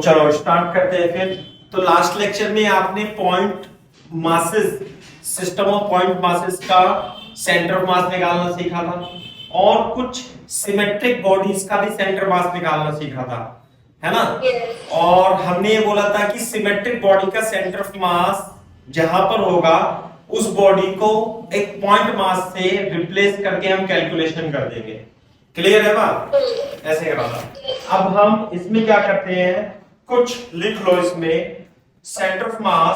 चलो स्टार्ट करते हैं फिर। तो लास्ट लेक्चर में आपने point masses, system of point masses का सेंटर ऑफ मास निकालना सीखा था और कुछ सिमेट्रिक बॉडीज का भी सेंटर मास निकालना सीखा था, है ना? और हमने ये बोला था कि सिमेट्रिक बॉडी का सेंटर ऑफ मास जहां पर होगा उस बॉडी को एक पॉइंट मास से रिप्लेस करके हम कैलकुलेशन कर देंगे। क्लियर है बात? ऐसे करा था। अब हम इसमें क्या करते हैं, कुछ लिख लो इसमें। सेंटर ऑफ मास,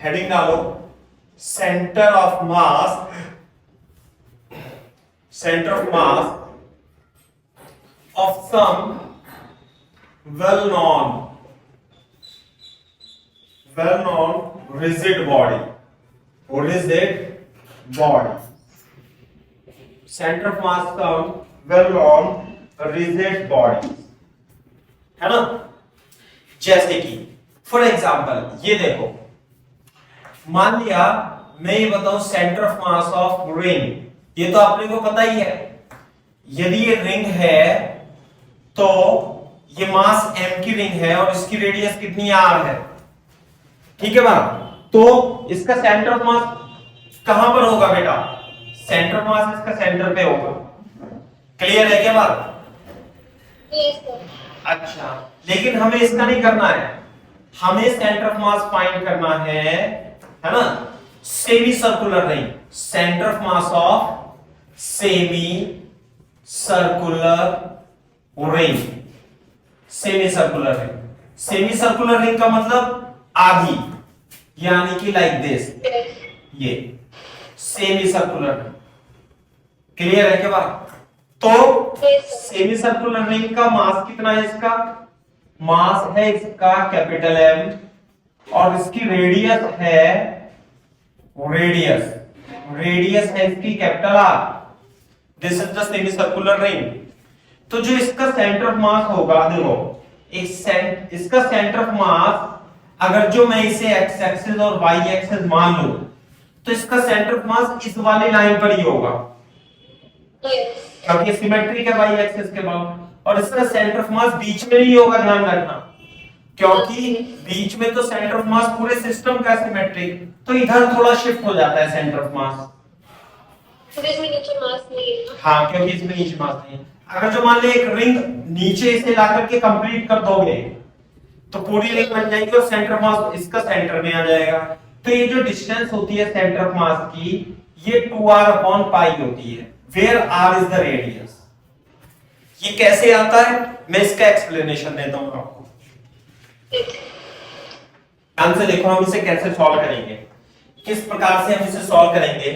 हेडिंग डालो centre of mass, centre of mass of some well known rigid body, center of mass some well known rigid body, है ना? जैसे कि फॉर एग्जांपल ये देखो, मान लिया मैं ये बताऊं centre of mass of ring, ये तो आपने को पता ही है। यदि ये रिंग है तो ये मास m की रिंग है और इसकी रेडियस कितनी r है, ठीक है बात? तो इसका सेंटर ऑफ मास कहां पर होगा बेटा? सेंटर ऑफ मास इसका सेंटर पे होगा। क्लियर है क्या बात? अच्छा, लेकिन हमें इसका नहीं करना है, हमें सेंटर ऑफ मास फाइंड करना है ना? Semi circular ring, centre of mass of semi circular ring, semi circular ring. Semi circular ring का मतलब आधी, यानी कि लाइक दिस, ये सेमी सर्कुलर रिंग। क्लियर है क्या बात? तो सेमी सर्कुलर रिंग का मास कितना है? इसका मास है इसका कैपिटल M और इसकी रेडियस है, रेडियस है इसकी capital R। This is the semi circular ring. तो जो इसका सेंटर ऑफ मास होगा, देखो इसका सेंटर ऑफ मास अगर जो मैं इसे एक्स एक्सिस और वाई एक्सिस मान लूं तो इसका सेंटर ऑफ मास इस वाली लाइन पर ही होगा, क्योंकि सिमेट्रिक है वाई एक्सिस के बाद। और इसका सेंटर ऑफ मास बीच में नहीं होगा, ध्यान रखना, क्योंकि बीच में तो सेंटर ऑफ मास पूरे सिस्टम का सिमेट्रिक, तो इधर थोड़ा शिफ्ट हो जाता है सेंटर ऑफ मास। इसमें नीचे मास नहीं है। हाँ, क्योंकि इसमें नीचे मास नहीं है। अगर जो मान ले एक रिंग नीचे इसे ला करके कंप्लीट कर दोगे तो पूरी रिंग बन जाएगी और सेंटर ऑफ मास इसका सेंटर में आ जाएगा। तो ये जो डिस्टेंस होती है सेंटर ऑफ मास की, ये 2r/π होती है, where r is the radius. ये कैसे आता है मैं इसका एक्सप्लेनेशन देता हूं आपको। ध्यान से देखो, हम इसे कैसे सॉल्व करेंगे, किस प्रकार से हम इसे सॉल्व करेंगे,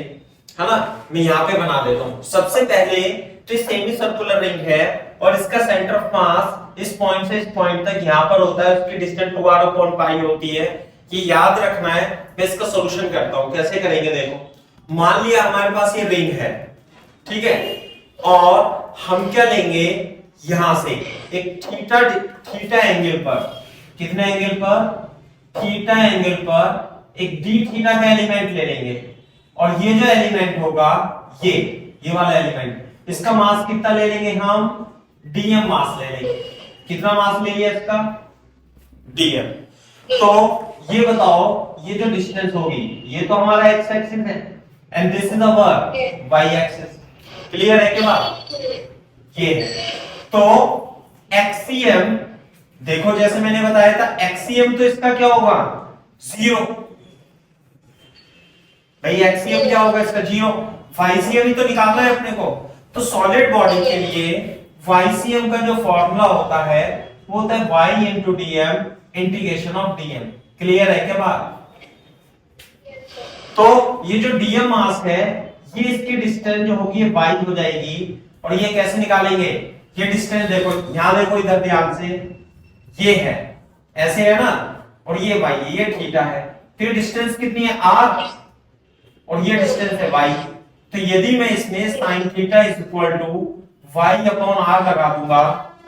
है ना? मैं यहां पे बना देता हूं। सबसे पहले तो ये सेमी सर्कुलर रिंग है और इसका सेंटर ऑफ मास इस पॉइंट से इस पॉइंट तक यहां पर होता है, उसकी डिस्टेंस 2r/π होती है। ये याद रखना है। मैं इसका सॉल्यूशन करता हूं, कैसे करेंगे देखो। मान लिया हमारे पास ये रिंग है, ठीक है, और हम क्या लेंगे, यहां से एक थीटा एंगल पर, कितने एंगल पर? थीटा एंगल पर एक डी थीटा का एलिमेंट ले लेंगे और ये जो एलिमेंट होगा, ये वाला एलिमेंट, इसका मास कितना ले लेंगे हम? dm मास ले लेंगे। कितना मास ले लिया इसका? dm। तो ये बताओ, ये जो डिस्टेंस होगी, ये तो हमारा x एक्सिस है and this is our y axis. Clear है क्या बात? ये है। तो एक्सियम देखो, जैसे मैंने बताया था, एक्सियम तो इसका क्या होगा? 0। भाई एक्सियम क्या होगा इसका? 0। वाईसीएम ही तो निकालना है अपने को। तो सॉलिड बॉडी के लिए वाईसीएम का जो फॉर्मूला होता है वो होता है y into dm integration of dm। Clear है क्या बात? तो ये जो dm मास है, ये इसकी डिस्टेंस जो होगी ये y हो जाएगी। और ये कैसे निकालेंगे? ये डिस्टेंस देखो, यहां देखो, इधर ध्यान से, ये है ऐसे है ना, और ये y, ये थीटा है। फिर डिस्टेंस कितनी है? r, और ये डिस्टेंस है y। तो यदि मैं इसमें sin theta is equal to y/r लगा दूंगा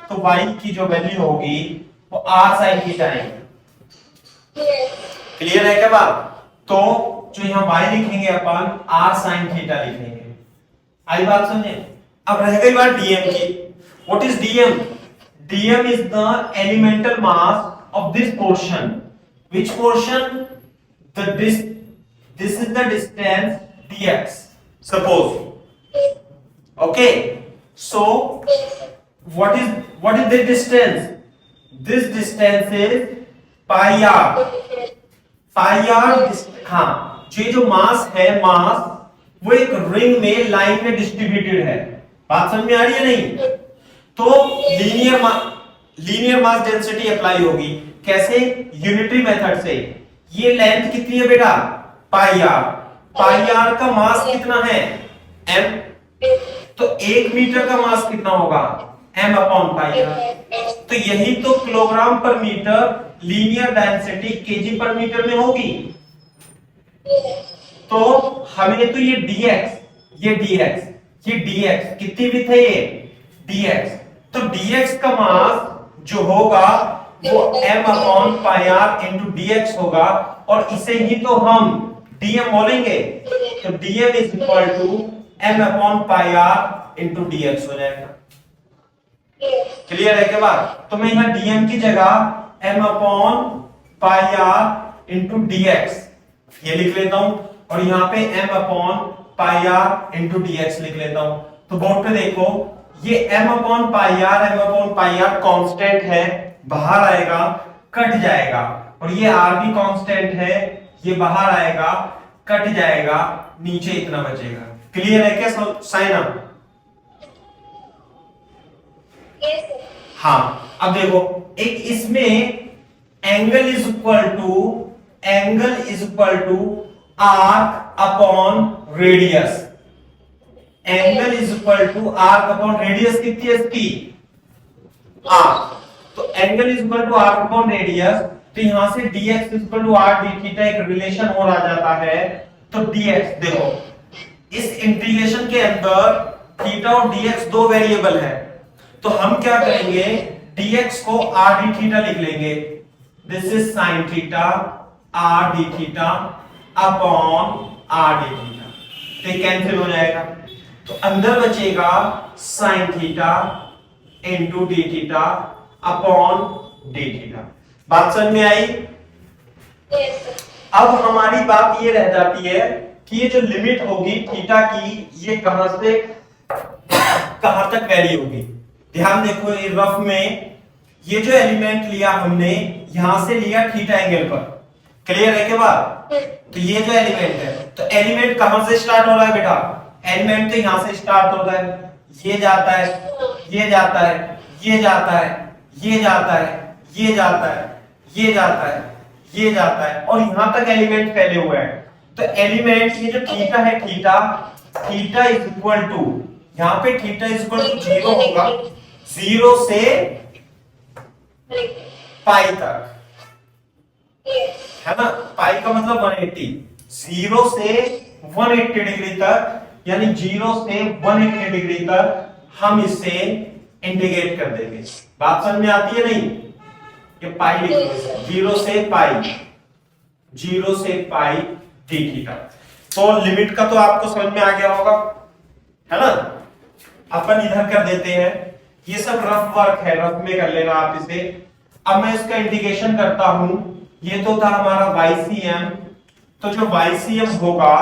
तो y की जो वैल्यू होगी वो r sin थीटा है। क्लियर है क्या बात? तो जो यहां y लिखेंगे अपन, r sin थीटा लिखेंगे। आई बात समझे? अब रह गई बात dm की। What is dm? dm is the elemental mass of this portion. Which portion? This is the distance dx. Suppose. Okay. So what is the distance? This distance is pi r. pi r, हाँ, जो मास है, मास वो एक ring में line में distributed है। बात समझ में आ रही है नहीं? तो लीनियर मास डेंसिटी अप्लाई होगी। कैसे? यूनिटरी मेथड से। ये लेंथ कितनी है बेटा? पाई आर। पाई आर का मास कितना है? m। तो 1 मीटर का मास कितना होगा? m upon pi R. तो यही तो किलोग्राम पर मीटर लीनियर डेंसिटी केजी पर मीटर में होगी। तो हमें तो ये dx कितनी भी थे ये dx, तो dx का मास जो होगा वो m upon pi R into dx होगा, और इसे ही तो हम dm बोलेंगे। तो dm is equal to m upon pi R into dx हो जाएगा। क्लियर है क्या बात? तो मैं यहाँ dm की जगह m upon pi R into dx ये लिख लेता हूं, और यहाँ पे m upon pi R into dx लिख लेता हूं। तो बोर्ड पे देखो, ये m upon pi R constant है, बाहर आएगा कट जाएगा, और ये r भी कांस्टेंट है, ये बाहर आएगा कट जाएगा, नीचे इतना बचेगा। क्लियर है क्या साइन अप? हाँ, अब देखो, एक इसमें angle is equal to arc upon radius. Angle is equal to arc upon radius कितनी है इसकी? आर्क। तो angle is equal to arc upon radius, तो यहां से dx is equal to r d theta एक रिलेशन और आ जाता है। तो dx देखो, इस इंटीग्रेशन के अंदर थीटा और dx दो वेरिएबल है, तो हम क्या करेंगे, dx को r d थीटा लिख लेंगे। This is sin theta r d theta upon r d theta, तो कैंसिल हो जाएगा। तो अंदर बचेगा sin theta into d theta upon d theta. बात समझ में आई? अब हमारी बात ये रह जाती है कि ये जो लिमिट होगी थीटा की, ये कहां से कहां तक वैरी होगी। ध्यान देखो, ये रफ में ये जो एलिमेंट लिया हमने, यहां से लिया थीटा एंगल पर। क्लियर है क्या बात? तो ये जो एलिमेंट है, तो एलिमेंट कहां से स्टार्ट हो रहा है बेटा? एलिमेंट तो यहां से स्टार्ट होता है, ये जाता है, ये जाता है, ये जाता है, ये जाता है, ये जाता है, ये जाता है, ये जाता है, और यहां तक एलिमेंट फैले हुए हैं। तो एलिमेंट ये जो थीटा है, थीटा इज इक्वल टू, यहां पे थीटा इज इक्वल टू 0 होगा, 0 से पाई तक, है ना? पाई का मतलब 180, 0 से 180 डिग्री तक, यानी 0 से 180 डिग्री तक हम इसे इंटीग्रेट कर देंगे। बात समझ में आती है नहीं? ये पाई लिख लो, 0 से पाई डी थीटा। तो लिमिट का तो आपको समझ में आ गया होगा, है ना? अपन इधर कर देते हैं, ये सब रफ वर्क है, रफ में कर लेना आप इसे। अब मैं इसका इंटीग्रेशन करता हूं। ये तो था हमारा YCM, तो जो YCM होगा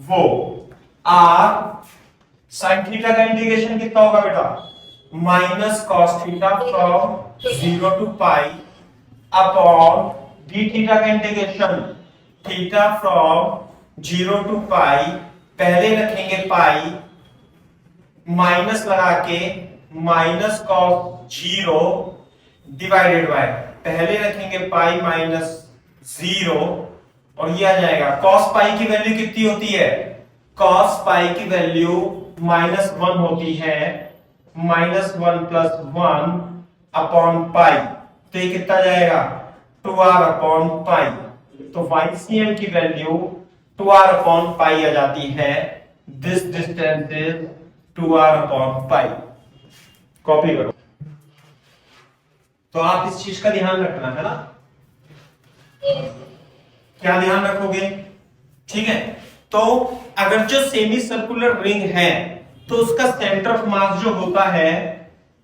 वो r sin थीटा का इंटीग्रेशन कितना होगा बेटा? Minus cos theta from 0 to pi upon D theta का integration theta from 0 to pi, पहले रखेंगे पाई, माइनस लगा के माइनस कॉस 0 डिवाइडेड बाय, पहले रखेंगे पाई माइनस 0, और ये आ जाएगा कॉस पाई की वैल्यू कितनी होती है? कॉस पाई की वैल्यू -1 होती है, -1 प्लस 1 अपॉन पाई, तो ये कितना जाएगा? 2r upon pi. तो YCM की वैल्यू 2r अपॉन पाई आ जाती है। This distance is 2r upon pi. Copy करो। तो आप इस चीज का ध्यान रखना है ना? क्या ध्यान रखोगे? ठीक है। तो अगर जो सेमी सर्कुलर रिंग है, तो उसका सेंटर ऑफ मास जो होता है,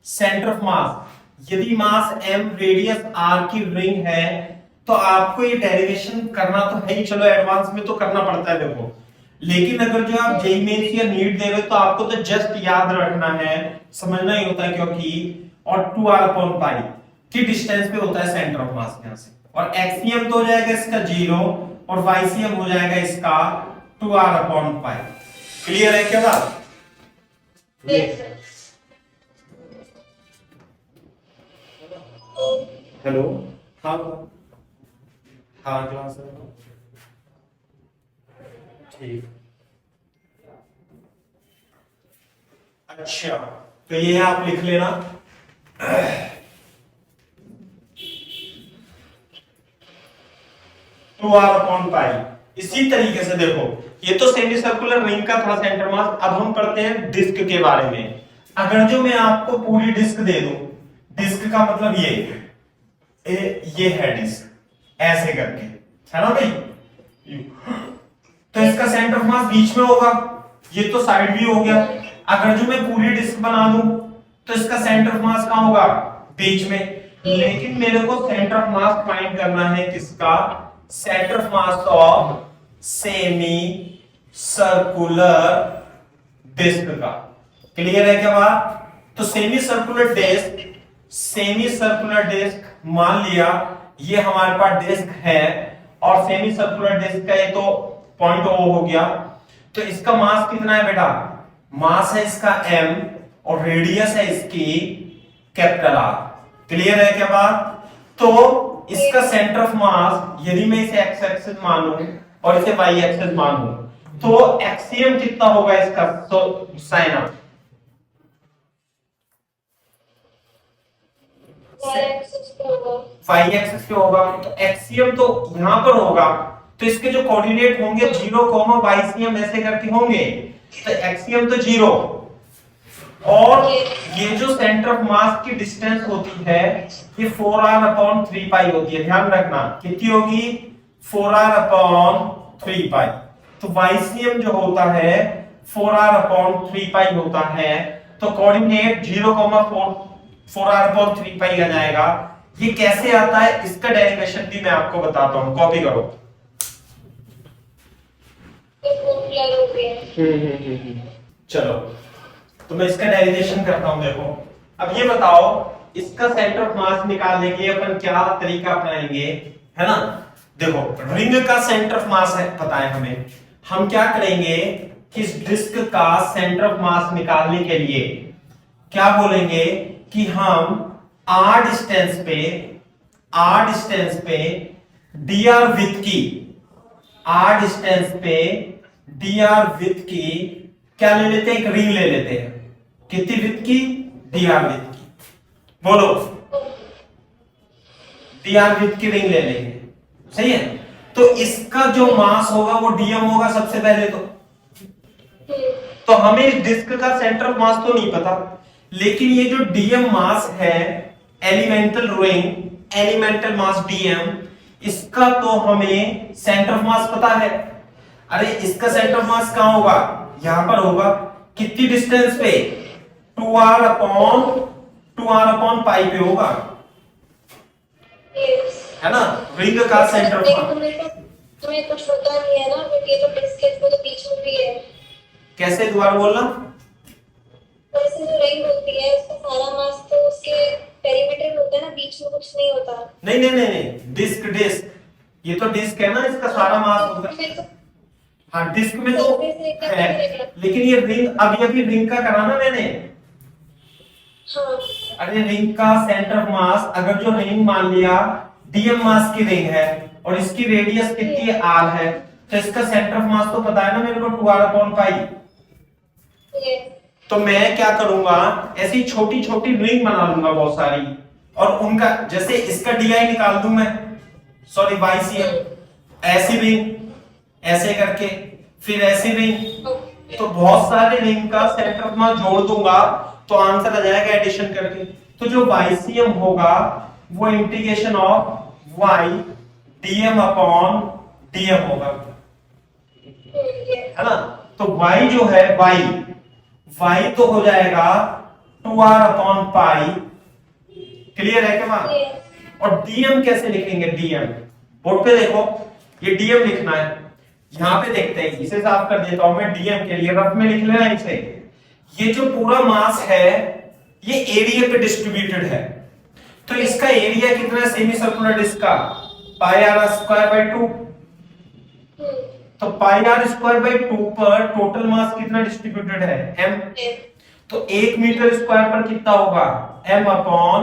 सेंटर ऑफ मास यदि मास m रेडियस r की रिंग है तो आपको ये डेरिवेशन करना तो है ही, चलो एडवांस में तो करना पड़ता है देखो, लेकिन अगर जो आप जेई मेंस या नीट दे रहे हो तो आपको तो जस्ट याद रखना है, समझना ही होता है, क्योंकि और 2r/पाई की डिस्टेंस पे होता है सेंटर ऑफ मास यहां से, और एक्सियम तो हो जाएगा इसका 0 और वाईसीएम हो जाएगा इसका 2r/पाई। क्लियर है क्या बात? Yes, sir. हेलो, हाँ हाँ क्लास है, ठीक। अच्छा, तो ये आप लिख लेना। Two R upon pi. इसी तरीके से देखो, ये तो सेमी सर्कुलर रिंग का था सेंटर मास, अब हम पढ़ते हैं डिस्क के बारे में। अगर जो मैं आपको पूरी डिस्क दे दूं, डिस्क का मतलब ये है डिस्क, ऐसे करके, है ना भाई, तो इसका सेंटर ऑफ मास बीच में होगा, ये तो साइड भी हो गया। अगर जो मैं पूरी डिस्क बना दूं तो इसका सेंटर ऑफ मास कहां होगा? बीच में। लेकिन मेरे को सेंटर ऑफ मास फाइंड करना है किसका? Centre of mass of semi circular disc का। क्लियर है क्या बात? तो सेमी सर्कुलर डिस्क मान लिया ये हमारे पास डिस्क है, और सेमी सर्कुलर डिस्क का ये तो पॉइंट O हो गया, तो इसका मास कितना है बेटा? मास है इसका m और रेडियस है इसकी कैपिटल R। क्लियर है क्या बात? तो इसका सेंटर ऑफ मास यदि मैं इसे x एक्सिस मानूं और इसे y एक्सिस मानूं तो एक्सियम कितना होगा इसका? साइन ऑफ Y axis पे होगा। y एक्सिस पे होगा, तो एक्सियम तो यहां पर होगा, तो इसके जो कोऑर्डिनेट होंगे 0, वाईसीएम ऐसे करके होंगे, तो एक्सियम तो 0, और ये जो सेंटर ऑफ मास की डिस्टेंस होती है ये 4r/3 पाई होती है। ध्यान रखना कितनी होगी? 4r/3 पाई। तो वाईसीएम जो होता है 4r/3 पाई होता है, तो कोऑर्डिनेट 0,4r/3 पाई आ जाएगा। ये कैसे आता है इसका डेरिवेशन भी मैं आपको बताता हूं, कॉपी करो। क्लियर हो गया। चलो, तो मैं इसका डेरिवेशन करता हूं। देखो, अब ये बताओ इसका सेंटर ऑफ मास निकालने के लिए अपन क्या तरीका अपनाएंगे, है ना? देखो, रिंग का सेंटर ऑफ मास है पता है हमें, हम क्या करेंगे कि इस डिस्क का सेंटर ऑफ मास निकालने के लिए क्या बोलेंगे कि हम r डिस्टेंस पे dr विथ की क्या ले लेते हैं? एक रिंग ले लेते हैं। कितनी विथ की? dr विथ की। बोलो, dr विथ की रिंग ले लेंगे, सही है? तो इसका जो मास होगा वो dm होगा सबसे पहले तो हमें इस डिस्क का सेंटर ऑफ मास तो नहीं पता, लेकिन ये जो dm मास है, एलिमेंटल मास dm, इसका तो हमें सेंटर ऑफ मास पता है। अरे इसका सेंटर ऑफ मास कहां होगा? यहां पर होगा। कितनी डिस्टेंस पे? 2r पाई पे होगा, है ना? रिंग का सेंटर ऑफ मास। तुम्हें कुछ पता नहीं है ना, बट ये तो डिस्क है, तो बीच में भी है। कैसे? दोबारा बोलना। वैसे जो रिंग होती है उसका सारा मास तो उसके पेरीमीटर में होता है ना, बीच में कुछ नहीं होता। नहीं, डिस्क, ये तो डिस्क है ना, इसका सारा मास होगा। हाँ, डिस्क में तो है, लेकिन ये रिंग अभी रिंग का करा ना मैंने। हाँ। अरे रिंग का सेंटर ऑफ मास, अगर जो रिंग मान लिया डीएम मास की रिंग है और इसकी रेडियस कितनी है? r है, तो इसका सेंटर ऑफ मास तो पता है ना मेरे को, 2r/पाई। तो मैं क्या करूंगा, ऐसी छोटी छोटी रिंग बना लूंगा बहुत सारी, और उनका जैसे इसका डी निकाल दूं मैं, सॉरी वाईसीएम, ऐसी रिंग ऐसे करके, फिर ऐसी रिंग, तो बहुत सारे रिंग का सेंटर ऑफ मास जोड़ दूंगा तो आंसर आ जाएगा एडिशन करके। तो जो वाईसीएम होगा वो इंटीग्रेशन ऑफ वाई dm होगा, है ना? तो y जो है y तो हो जाएगा 2r/पाई क्लियर है क्या बात? Yes. और डीएम कैसे लिखेंगे? डीएम बोर्ड पे देखो, ये डीएम लिखना है। यहां पे देखते हैं, इसे साफ कर देता हूं मैं। डीएम के लिए रफ में लिख लेना इसे। ये जो पूरा मास है ये एरिया पे डिस्ट्रीब्यूटेड है, तो इसका एरिया कितना है सेमी सर्कुलर डिस्क का? पाई आर स्क्वायर बाय 2। तो पाई आर स्क्वायर बाय 2 पर टोटल मास कितना डिस्ट्रीब्यूटेड है? m। तो 1 मीटर स्क्वायर पर कितना होगा? m upon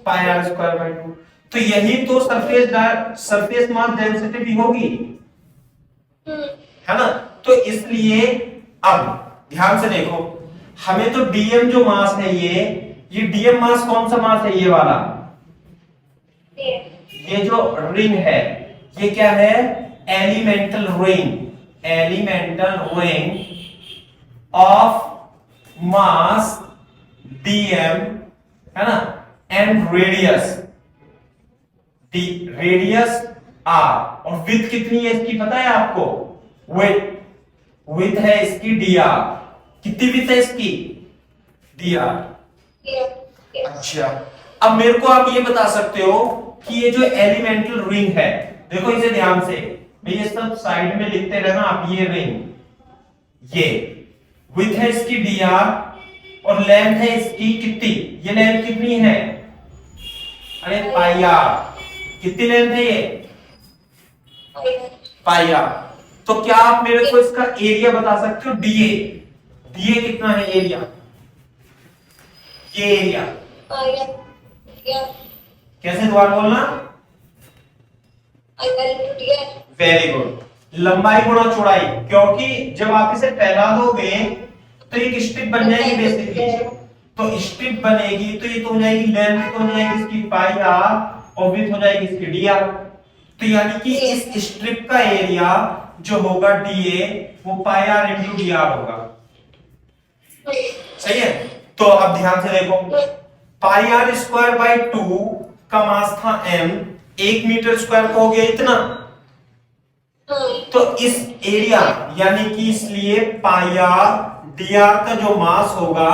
pi R square by 2। तो यही तो सरफेस मास डेंसिटी भी होगी, है ना? तो इसलिए अब ध्यान से देखो, हमें तो डीएम जो मास है ये डीएम मास कौन सा मास है? ये वाला, ये जो रिंग है ये क्या है? Elemental ring. Elemental ring of mass DM, है ना? And radius R. और विड्थ कितनी है इसकी पता है आपको? विड्थ है इसकी dr। कितनी विड्थ है इसकी? dr। अच्छा, अब मेरे को आप ये बता सकते हो कि ये जो एलिमेंटल रिंग है, देखो इसे ध्यान से, ये सब साइड में लिखते रहना आप। ये रिंग, ये विड्थ है इसकी dr और लेंथ है इसकी कितनी? ये लेंथ कितनी है? अरे पाई आर। कितनी लेंथ है ये? पाई आर। तो क्या आप मेरे को इसका एरिया बता सकते हो? डीए। डीए कितना है एरिया? ये एरिया कैसे दोबारा बोलना? Very good. लंबाई गुणा चौड़ाई, क्योंकि जब आप इसे फैला दोगे तो एक स्ट्रिप बन जाएगी बेसिकली। तो स्ट्रिप बनेगी तो ये तो हो जाएगी लेंथ, तो हो जाएगी इसकी पाई आर और विड्थ हो जाएगी इसकी dr। तो यानी कि इस स्ट्रिप का एरिया जो होगा dA वो पाई आर इंटू dr होगा। सही है? तो अब ध्यान से देखो, पाई आर स्क्वायर बाय 2 का मास था m, 1 मीटर स्क्वायर का हो गया इतना। तो इस एरिया यानी कि इसलिए पाई आर dr का जो मास होगा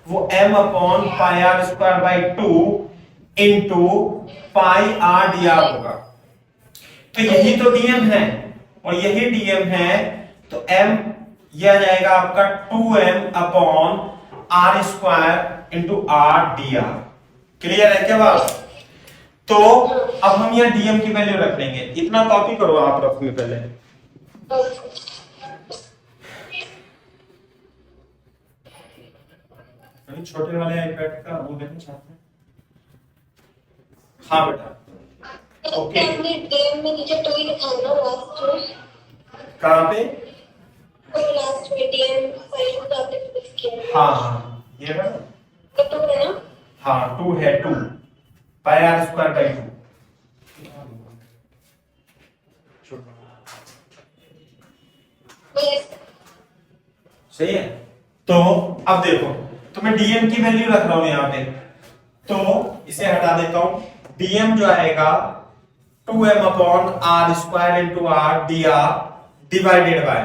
वो m upon pi R square by 2 into pi R dr होगा। तो यही तो डीएम है और यही डीएम है, तो m यह आ जाएगा आपका 2m upon R square into R dr। Clear है क्या बात? तो अब हम यह डीएम की वैल्यू रख लेंगे। इतना कॉपी करो आप रफ में पहले। छोटे वाले आईपैड का वो देखना चाहते हैं? हाँ बेटा, ओके। हमने डीएम में नीचे 2 ही लिखा है ना लास्ट में? कहाँ पे? लास्ट में डीएम फाइल को आपने फिक्स किया। हाँ ये है ना? तो 2 है ना? हाँ 2 है, 2 पाई आर स्क्वायर बाय 2। सही है? तो अब देखो, तो मैं डीएम की वैल्यू रख रहा हूं यहां पे, तो इसे हटा देता हूं। डीएम जो आएगा 2m upon R square into R dr divided by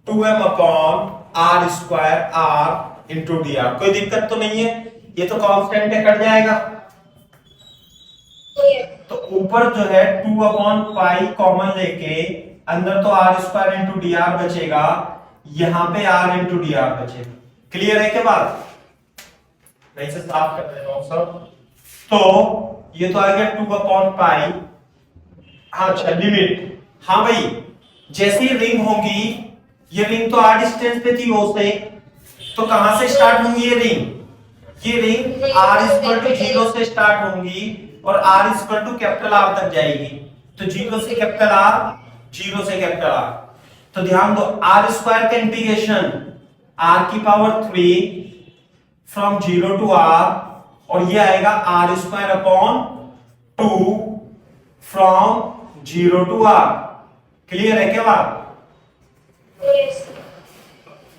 2m upon R square R into dr। कोई दिक्कत तो नहीं है? ये तो कांस्टेंट है, कट जाएगा। तो ऊपर जो है 2 अपॉन पाई कॉमन लेके अंदर तो आर स्क्वायर इंटू dr बचेगा, यहां पे r इंटू dr बचेगा। क्लियर है क्या बात? मैं इसे साफ कर देता हूं सब। तो ये तो आ गया 2 अपॉन पाई। हाँ अच्छा, लिमिट। हाँ भाई, जैसी रिंग होगी, ये रिंग तो r डिस्टेंस पे थी O से, तो कहां से स्टार्ट होंगी ये रिंग? ये रिंग r इक्वल टू 0 से स्टार्ट होंगी और r equal to capital R तक जाएगी। तो 0 से कैपिटल R, 0 से कैपिटल R। तो ध्यान दो, r स्क्वायर का इंटीग्रेशन r की पावर 3 फ्रॉम 0 टू r, और ये आएगा r square upon 2 from 0 to r। Clear है क्या बात?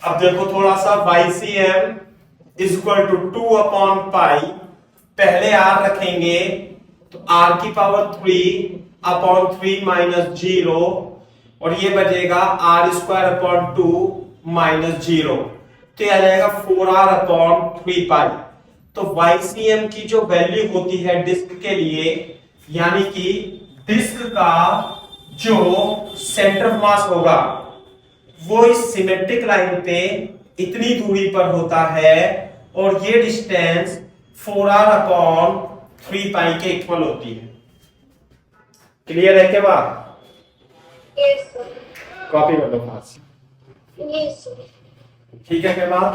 अब देखो थोड़ा सा, YCM is equal to 2 upon pi, पहले r रखेंगे तो r की पावर 3 अपॉन 3 माइनस 0, और ये बचेगा r स्क्वायर अपॉन 2 माइनस 0, तो ये आ जाएगा 4r अपॉन 3 पाई। तो YCM की जो वैल्यू होती है डिस्क के लिए, यानी कि डिस्क का जो सेंटर ऑफ मास होगा वो इस सिमेट्रिक लाइन पे इतनी दूरी पर होता है और ये डिस्टेंस 4r/3π के इक्वल होती है। क्लियर है क्या बात? Yes sir. कॉपी कर लो पास। Yes sir. ठीक है क्या बात?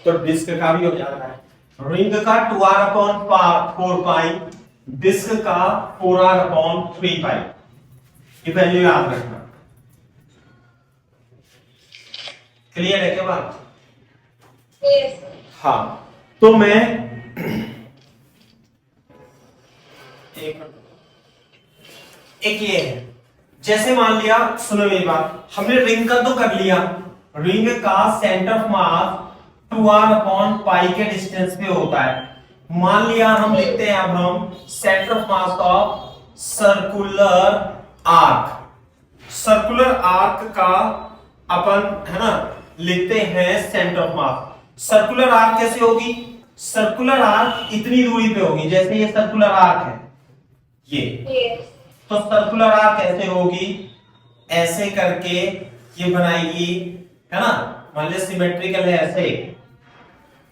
तो डिस्क का भी हो जाता है। रिंग का 2r/4π, डिस्क का 4r/3π। ये वैल्यू याद रखना। क्लियर है क्या बात? यस। हाँ, तो मैं एक ये है, जैसे मान लिया, सुनो मेरी बात, हमने रिंग का तो कर लिया, रिंग का सेंटर ऑफ मास 2r/π के डिस्टेंस पे होता है। मान लिया हम लिखते हैं, अब हम centre of mass of circular arc, circular arc का अपन है ना लिखते हैं centre of mass. Circular arc कैसे होगी? सर्कुलर आर्क इतनी दूरी पे होगी, जैसे ये सर्कुलर आर्क है ये, तो सर्कुलर आर्क कैसे होगी? ऐसे करके ये बनाएगी, है ना, मान लिया सिमेट्रिकल है ऐसे,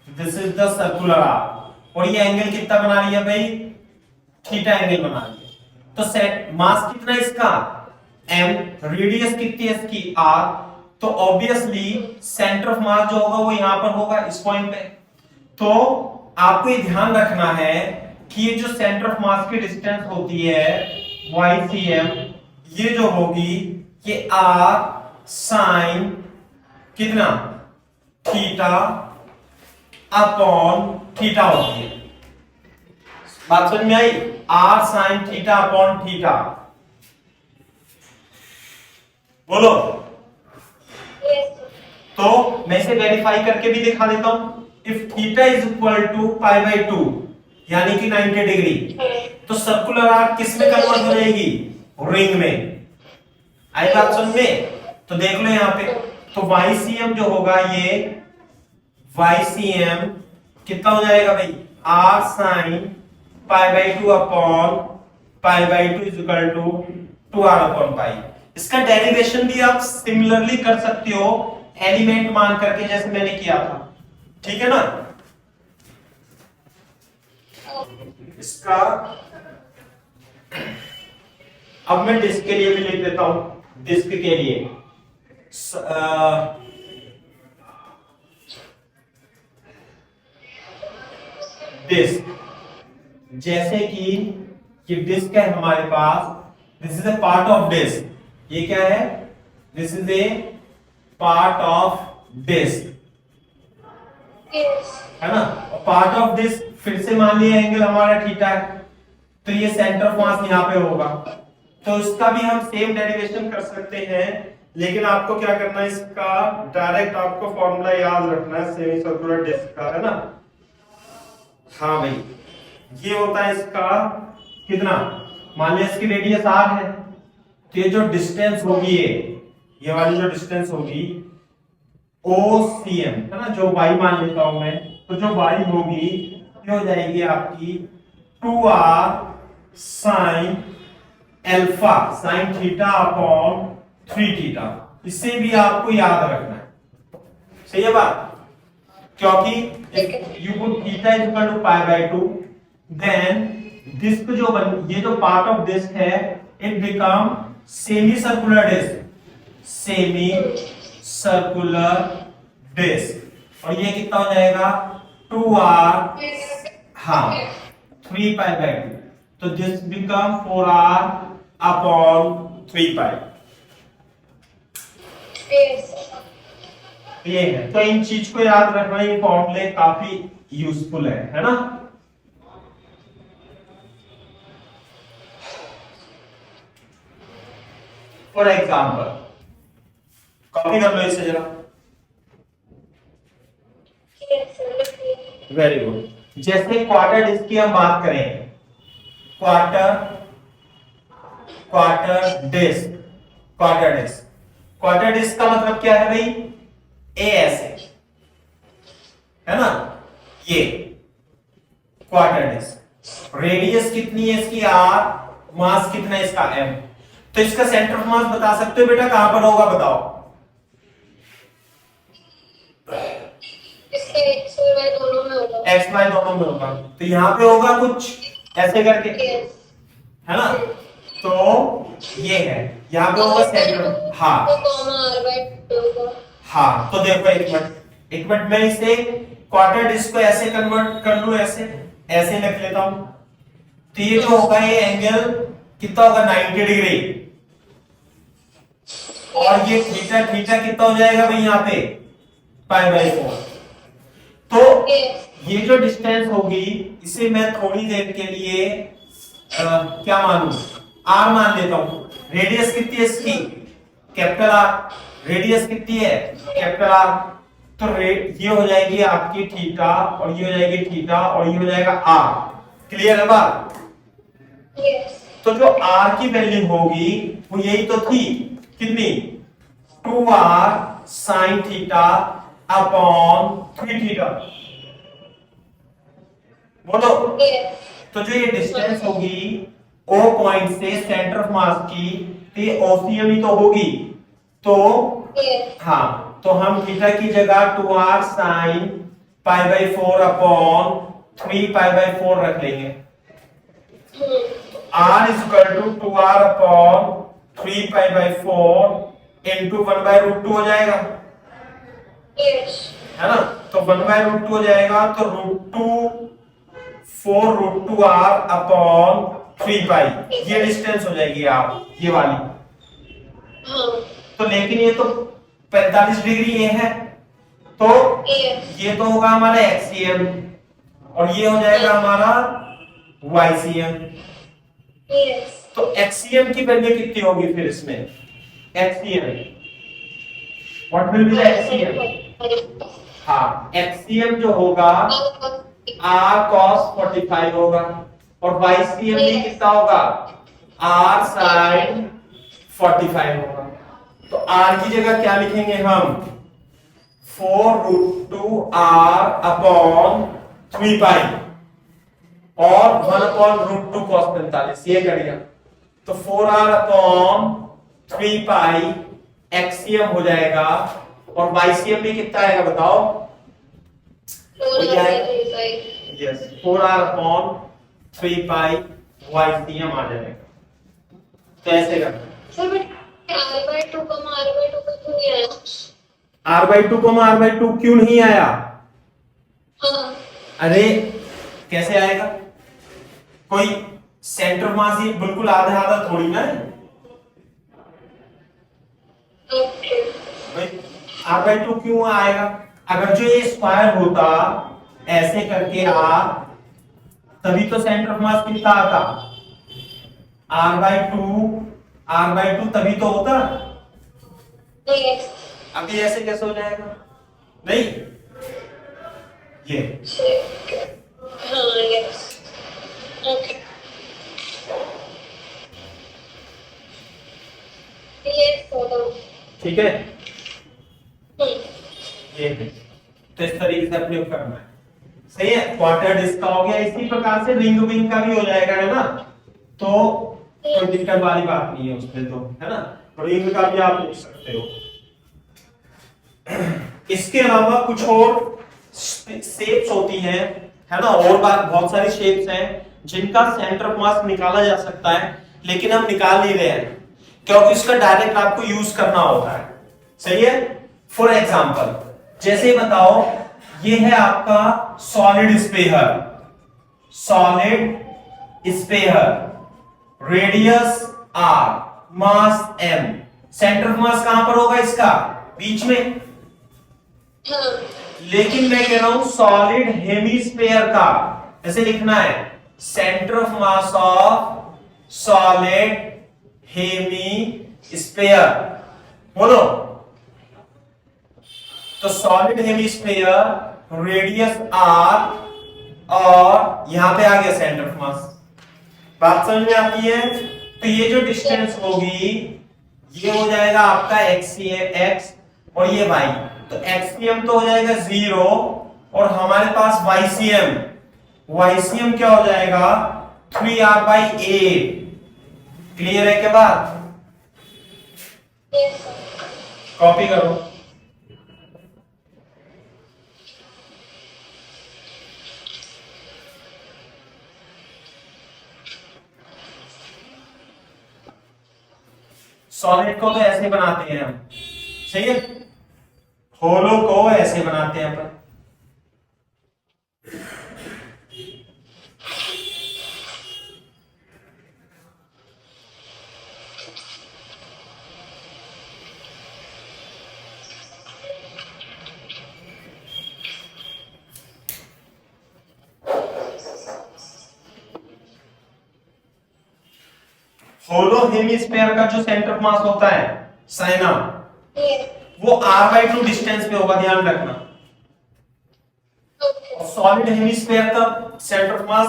this is the circular arc, और ये एंगल कितना बना रही है भाई? थीटा एंगल बना रही है। तो सेट मास कितना इसका? m, रेडियस कितनी है इसकी? r, तो ऑब्वियसली सेंटर ऑफ मास जो होगा वो यहां पर होगा इस पॉइंट पे। तो आपको ये ध्यान रखना है कि ये जो सेंटर ऑफ मास की डिस्टेंस होती है YCM, ये जो होगी ये r साइन कितना? थीटा अपॉन थीटा होती है। बात समझ में आई? r sine theta upon theta. बोलो। तो मैं इसे वेरीफाई करके भी दिखा देता हूं। If theta is equal to π/2 यानी कि 90 डिग्री, तो सर्कुलर आर्क किस में कन्वर्ट हो जाएगी? रिंग में। आई बात समझ में? तो देख लो यहां पे, तो YCM जो होगा ये YCM कितना हो जाएगा भाई? r sine π/2 upon π/2 is equal to 2r/π। इसका डेरिवेशन भी आप सिमिलरली कर सकते हो एलिमेंट मान करके, जैसे मैंने किया था, ठीक है ना? इसका अब मैं डिस्क के लिए भी लिख देता हूं। डिस्क के लिए डिस्क, जैसे कि ये डिस्क है हमारे पास, this is a part of disc. ये क्या है? This is a part of disc, है ना? पार्ट ऑफ डिस्क, फिर से मान लिया एंगल हमारा थीटा है, तो ये सेंटर ऑफ मास यहां पे होगा, तो इसका भी हम सेम डेरिवेशन कर सकते हैं। लेकिन आपको क्या करना है, इसका डायरेक्ट आपको फॉर्मूला याद रखना है सेमी सर्कुलर डिस्क का, है ना? हाँ भाई, ये होता है इसका कितना? मान लिया इसकी रेडियस r है, तो ये जो डिस्टेंस होगी, ये वाली जो डिस्टेंस होगी OCM, है ना, जो y मान लेता हूं मैं, तो जो y होगी ये हो जाएगी आपकी 2r sine alpha sine theta upon 3 theta. इसे भी आपको याद रखना है, सही है बात? क्योंकि you put theta is equal to π/2, then disc जो ये जो पार्ट ऑफ डिस्क है it become semi circular disc, semi circular disc, और ये कितना हो जाएगा? 2r, हाँ 3π/2, तो दिस बिकम 4r अपॉन 3π। ये है, तो इन चीज को याद रखना, ये फॉर्मूले काफी यूजफुल है ना? फॉर एग्जाम्पल, कॉपी कर लो इसे जरा। Very good. जैसे क्वार्टर डिस्क की हम बात करें, क्वार्टर डिस्क, क्वार्टर डिस्क का मतलब क्या है भाई? ए ऐसे, है ना? ये क्वार्टर डिस्क, रेडियस कितनी है इसकी r, मास कितना है इसका m। तो इसका सेंटर ऑफ मास बता सकते हो बेटा कहां पर होगा, बताओ। इसके x और y दोनों में होगा। x y दोनों में होगा, तो यहाँ पे होगा कुछ ऐसे करके, Yes. है ना। तो ये है, यहाँ पे होगा सेंटर। हाँ तो कॉमा r/2 होगा। हाँ, तो देखो एक मिनट मैं इसे क्वार्टर डिस्क को ऐसे कन्वर्ट कर लूं, ऐसे लिख लेता हूं। तो ये जो होगा ये एंगल कितना होगा, 90 डिग्री, और ये थीटा कितना हो जाएगा भाई यहाँ पे, π/4। तो Yes. ये जो डिस्टेंस होगी इसे मैं थोड़ी देर के लिए क्या मानूं, r मान लेता हूं। रेडियस कितनी है इसकी, कैपिटल R, रेडियस कितनी है, कैपिटल R। तो ये हो जाएगी आपकी थीटा, और ये हो जाएगी थीटा, और ये हो जाएगा r। क्लियर है बात। Yes. तो जो r की वैल्यू होगी वो यही तो थी, कितनी, 2r sin theta upon 3 theta, बोलो। Yes. तो जो ये डिस्टेंस होगी O पॉइंट से सेंटर ऑफ मास की, तो ये OCM ही तो होगी। तो Yes. हाँ, तो हम थीटा की जगह 2r sin π/4 अपॉन 3π/4 रख लेंगे। r is equal to 2r upon 3π/4 into 1/√2 हो जाएगा, Yes. है ना। तो 1/√2 हो जाएगा, तो √2 4√2r अपॉन 3π, ये डिस्टेंस हो जाएगी आप, ये वाली। हाँ। तो लेकिन ये तो 45 डिग्री ये है, तो Yes. ये तो होगा हमारा XCM, और ये हो जाएगा हमारा YCM। Yes. तो XCM की वैल्यू कितनी होगी फिर इसमें, XCM, what will be the XCM। हाँ, XCM जो होगा R cos 45 होगा, और YCM भी कितना होगा, R sin 45 होगा। तो R की जगह क्या लिखेंगे हम, 4√2r अपॉन 3π, और 1/√2 cos 45, ये कर दिया। तो 4r अपॉन 3π XCM हो जाएगा, और YCM भी कितना आएगा बताओ, यस 4r अपॉन 3π YCM आ जाएगा। तो ऐसे करना, सर बट r/2 का क्यों नहीं आया? r/2 r/2 क्यों नहीं आया, हाँ। अरे कैसे आएगा, कोई सेंटर मास ही बिल्कुल आधा आधा थोड़ी ना है Okay. भाई। r/2 क्यों आएगा, अगर जो ये स्क्वायर होता ऐसे करके तभी तो सेंटर ऑफ मास कितना आता, r/2 तभी तो होता। Yes. अभी ऐसे कैसे हो जाएगा, नहीं ये Check. हाँ, yes. Okay. Yes, होगा। ठीक है। हम्म। ये है। तो इस तरीके से अपने को करना है, सही है। क्वार्टर डिस्क का हो गया, इसी प्रकार से रिंग विंग का भी हो जाएगा, है ना। तो कोई दिक्कत वाली बात नहीं है उसमें, तो है ना, रिंग का भी आप पूछ सकते हो। इसके अलावा कुछ और शेप्स होती हैं, है ना, और बहुत सारी शेप्स हैं जिनका सेंटर ऑफ मास निकाला जा सकता है, लेकिन हम निकाल नहीं रहे हैं क्योंकि इसका डायरेक्ट आपको यूज करना होता है, सही है। फॉर एग्जांपल जैसे बताओ, ये है आपका solid sphere, radius r, mass m, centre of मास कहां पर होगा इसका, बीच में। हाँ। लेकिन मैं कह रहा हूं सॉलिड हेमीस्फेयर का ऐसे लिखना है, centre of mass of solid hemisphere, बोलो। तो सॉलिड हेमीस्फेयर, रेडियस r, और यहां पे आ गया सेंटर ऑफ मास। बात समझ में आती है। तो ये जो डिस्टेंस होगी ये हो जाएगा आपका x और ये y। तो XCM तो हो जाएगा 0, और हमारे पास YCM, YCM क्या हो जाएगा 3R/8। क्लियर है के बाद? Yes sir. कॉपी करो। सॉलिड को तो ऐसे बनाते हैं हम, सही है। होलो को ऐसे बनाते हैं अपन। होलो हेमिस्फीयर का जो सेंटर ऑफ मास होता है साइना, यस। वो R/2 डिस्टेंस पे होगा, ध्यान रखना। ओके। और सॉलिड हेमिस्फीयर का सेंटर ऑफ मास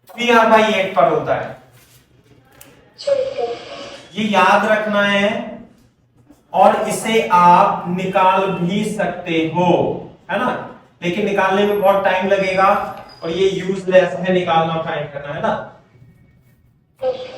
3R/8 पर होता है। ठीक है। ये याद रखना है, और इसे आप निकाल भी सकते हो, है ना, लेकिन निकालने में बहुत टाइम लगेगा और ये यूजलेस है निकालना, फाइंड करना, है ना। ओके।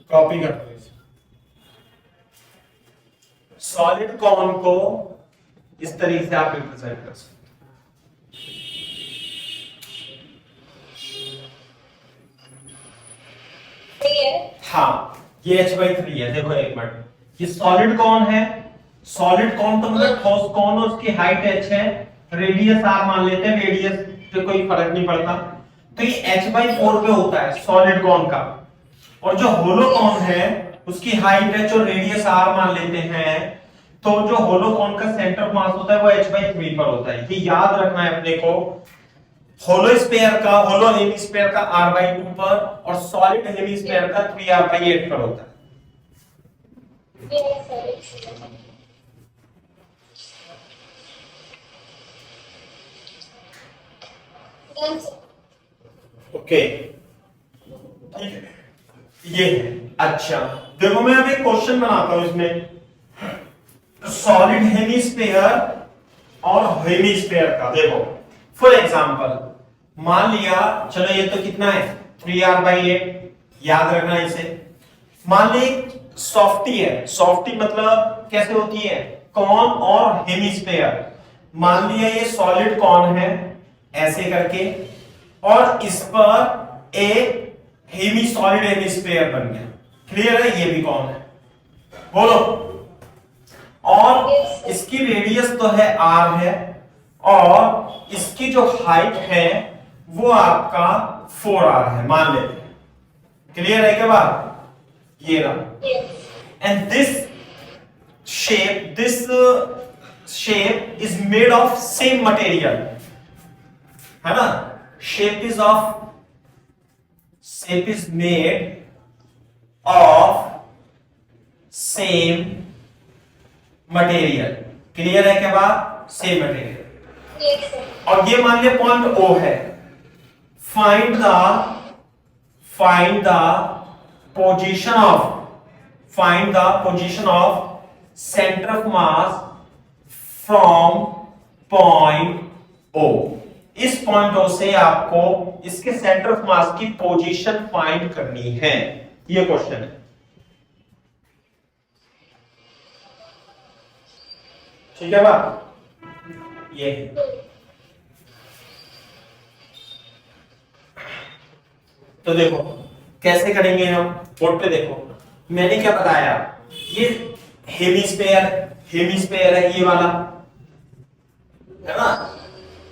कॉपी कर दो इसे। सॉलिड कॉन को इस तरीके से आप रिप्रेजेंट कर सकते है। हाँ, ये H/3 है। देखो एक मिनट, ये सॉलिड कॉन है। सॉलिड कॉन तो मतलब ठोस कॉन, उसकी हाइट h है, रेडियस r मान लेते हैं, रेडियस पे कोई फर्क नहीं पड़ता। तो ये H/4 पे होता है सॉलिड कॉन का। और जो होलो कॉन है उसकी हाइट h और रेडियस r मान लेते हैं, तो जो होलो कॉन का सेंटर ऑफ मास होता है वो H/3 पर होता है। ये याद रखना है अपने को। होलो स्फीयर का, होलो हेमिस्फीयर का R/2 पर और सॉलिड हेमिस्फीयर का 3R/8 पर होता है। Yes sir. Excellent. Done sir. Okay, ठीक है, ये है। अच्छा, देखो मैं अब एक क्वेश्चन बनाता हूं इसमें, सॉलिड हेमिस्फीयर और हेमिस्फीयर का। देखो फॉर एग्जांपल, मान लिया, चलो ये तो कितना है 3R/8, याद रखना इसे। मान ली सॉफ्टी है, सॉफ्टी मतलब कैसे होती है, कॉन और हेमिस्फीयर। मान लिया ये सॉलिड कॉन है ऐसे करके, और इस पर एक सॉलिड हेमिस्फीयर बन गया। क्लियर है, ये भी कॉन है, बोलो। और इसकी रेडियस तो है r है, और इसकी जो हाइट है वो आपका 4r है, मान लेते हैं। क्लियर है क्या बात? ये रहा। Yes. And this shape is made of same material, है ना। Shape is made of same material. Clear है क्या बात? Same material. Yes sir. और ये मान लिया पॉइंट O है। Find the position of centre of mass from point O। इस पॉइंट O से आपको इसके सेंटर ऑफ मास की पोजीशन फाइंड करनी है। ये क्वेश्चन है, ठीक है बात? ये है। तो देखो कैसे करेंगे हम, बोर्ड पे देखो मैंने क्या बताया, ये हेमिस्फेयर है ये वाला, है ना,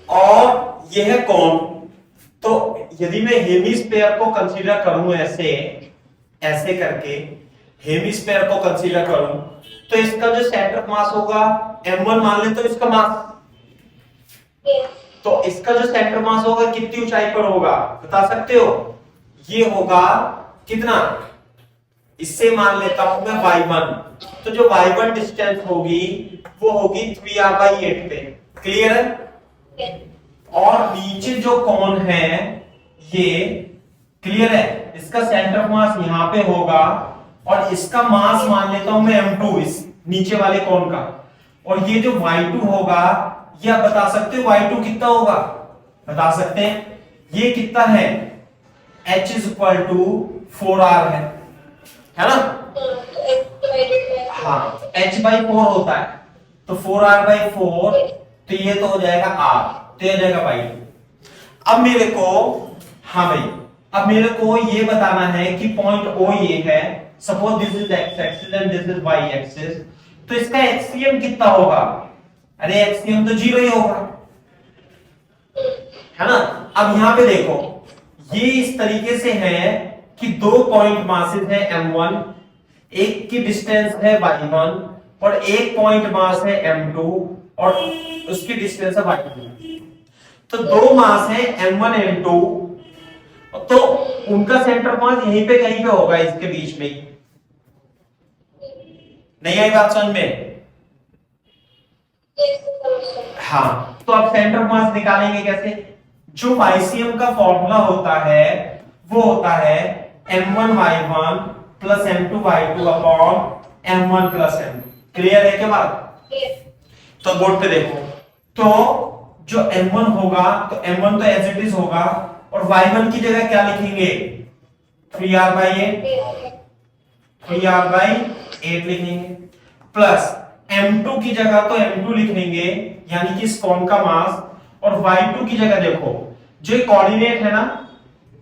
और ये है कौन। तो यदि मैं हेमिस्फेयर को कंसीडर करूं ऐसे करके हेमिस्फेयर को कंसीडर करूं, तो इसका जो सेंटर ऑफ मास होगा m1 मान ले, तो इसका मास, तो इसका जो सेंटर मास होगा कितनी ऊंचाई पर होगा बता सकते हो, ये होगा कितना, इससे मान लेता हूं मैं y1, तो जो y1 डिस्टेंस होगी वो होगी 3r/8 पे, क्लियर है। और नीचे जो कोण है ये क्लियर है, इसका सेंटर ऑफ मास यहां पे होगा और इसका मास मान लेता हूं मैं m2 इस नीचे वाले कोण का, और ये जो y2 होगा ये आप बता सकते हो y2 कितना होगा, बता सकते हैं ये कितना है, h = 4r है ना, हाँ h/4 होता है, तो 4r/4, तो ये तो हो जाएगा r, तो ये हो जाएगा y2। अब मेरे को, हाँ भाई, अब मेरे को ये बताना है कि पॉइंट O ये है, suppose this is x axis and this is y axis, तो इसका एक्सियम कितना होगा, अरे एक्सियम तो 0 ही होगा, है ना। अब यहां पे देखो ये इस तरीके से है कि दो पॉइंट मासेस है m1, एक की डिस्टेंस है y1 और एक पॉइंट मास है m2 और उसकी डिस्टेंस है y2, तो दो मास है m1 m2, तो उनका सेंटर मास यहीं पे कहीं पे होगा, इसके बीच में ही। नहीं आई बात समझ में, हाँ। तो अब सेंटर मास निकालेंगे कैसे, जो YCM का फॉर्मूला होता है वो होता है m1y1 plus m2y2 upon m1 plus m2, clear है क्या बात। तो बोर्ड पे देखो, तो जो m1 होगा तो m1 तो एज इट इज होगा, और y1 की जगह क्या लिखेंगे 3r/8 लिखेंगे, प्लस m2 की जगह तो m2 लिख लेंगे यानी कि इस कोण का मास, और y2 की जगह देखो जो कोऑर्डिनेट है ना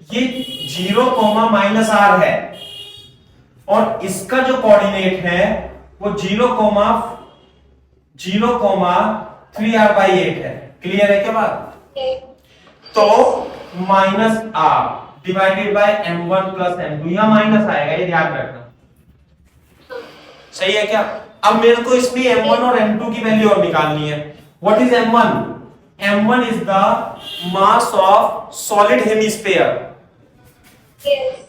ये 0, -r है, और इसका जो कोऑर्डिनेट है वो 0, 3r/8 है, क्लियर है क्या बात। तो -r divided by m1 plus m2, यहां माइनस आएगा ये ध्यान रखना, सही है क्या। अब मेरे को इसमें m1 और m2 की वैल्यू और निकालनी है। What is m1, m1 is the mass of solid hemisphere,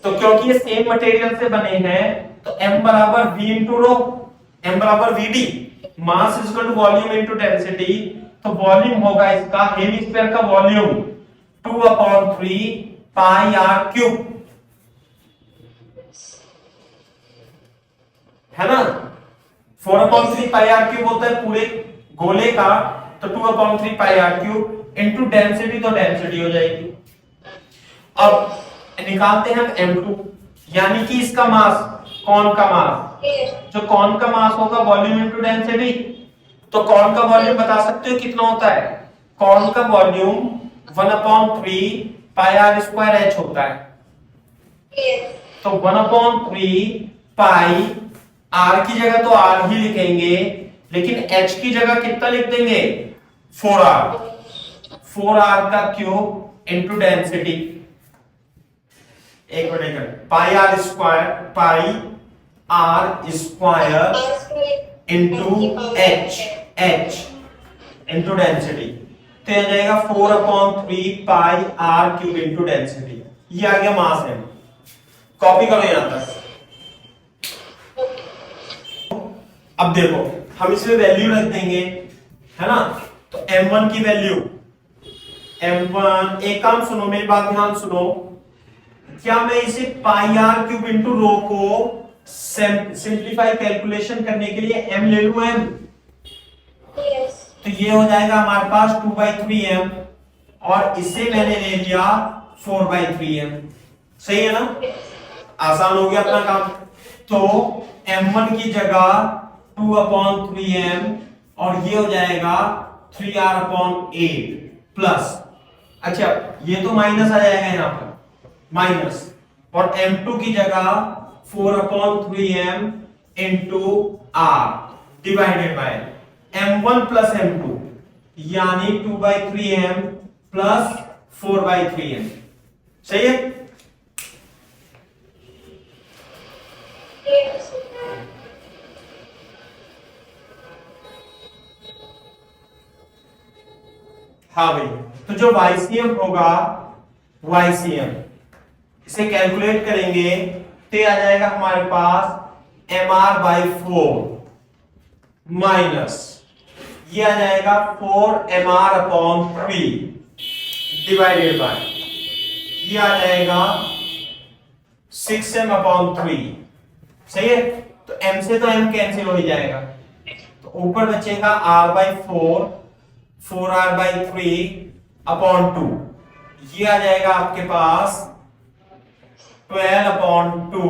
तो क्योंकि ये सेम मटेरियल से बने हैं तो m बराबर v इंटू रो, m बराबर vd, mass is equal to volume into density, तो वॉल्यूम होगा इसका हेमिस्फीयर का वॉल्यूम 2/3 पाई आर क्यूब, है ना। 4/3 पाई आर क्यूब होता है पूरे गोले का, तो 2/3 पाई आर क्यूब इंटू डेंसिटी, तो डेंसिटी हो जाएगी। अब निकालते हैं m2, यानी कि इसका मास, कौन का मास, जो कौन का मास होगा वॉल्यूम इंटू डेंसिटी, तो कौन का वॉल्यूम बता सकते हो कितना होता है, कौन का volume 1/3 pi R square h होता है, तो 1/3 पाई r की जगह तो r ही लिखेंगे, लेकिन h की जगह कितना लिख देंगे 4r का क्यूब इंटू डेंसिटी, एक मिनट, पाई r square into h into density, तो यह जाएगा 4/3 पाई r क्यूब इंटू डेंसिटी, ये आ गया मास है। कॉपी करो यहां तक। अब देखो हम इसमें वैल्यू रख देंगे, है ना, तो m1 की वैल्यू, m1, एक काम सुनो, मेरी बात ध्यान सुनो, क्या मैं इसे पाई आर क्यूब इंटू रो को सिंप्लीफाई कैलकुलेशन करने के लिए m ले लूं m, तो ये हो जाएगा हमारे पास 2/3m, और इसे मैंने ले लिया 4/3m, सही है ना, आसान हो गया अपना काम। तो m1 की जगह 2/3m और ये हो जाएगा 3r अपॉन 8 प्लस, अच्छा ये तो माइनस आ जाएगा यहाँ पर माइनस, और m2 की जगह 4 upon 3m into r divided by m1 plus m2 यानी 2/3m प्लस 4/3m। सही है? Yes. हाँ भाई, तो जो YCM होगा YCM इसे कैलकुलेट करेंगे तो ये आ जाएगा हमारे पास mr/4 माइनस ये आ जाएगा 4mr अपॉन 3 डिवाइडेड बाय ये आ जाएगा 6m अपॉन 3। सही है? तो m से तो m कैंसिल हो ही जाएगा, तो ऊपर बचेगा r/4 4r/3 अपॉन 2, ये आ जाएगा आपके पास 12 अपॉन 2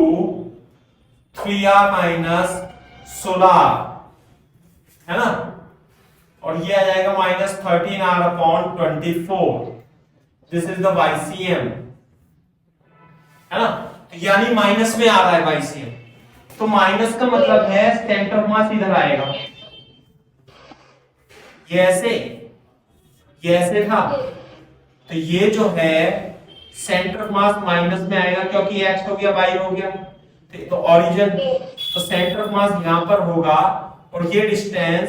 3r माइनस 16 है ना, और ये आ जाएगा minus 13r upon 24। This is the YCM है ना, तो यानी माइनस में आ रहा है YCM, तो माइनस का मतलब है सेंटर ऑफ मास इधर आएगा, ये ऐसे था, तो ये जो है सेंटर ऑफ मास माइनस में आएगा क्योंकि x हो गया y हो गया, तो ओरिजिन, तो सेंटर ऑफ मास यहां पर होगा और ये डिस्टेंस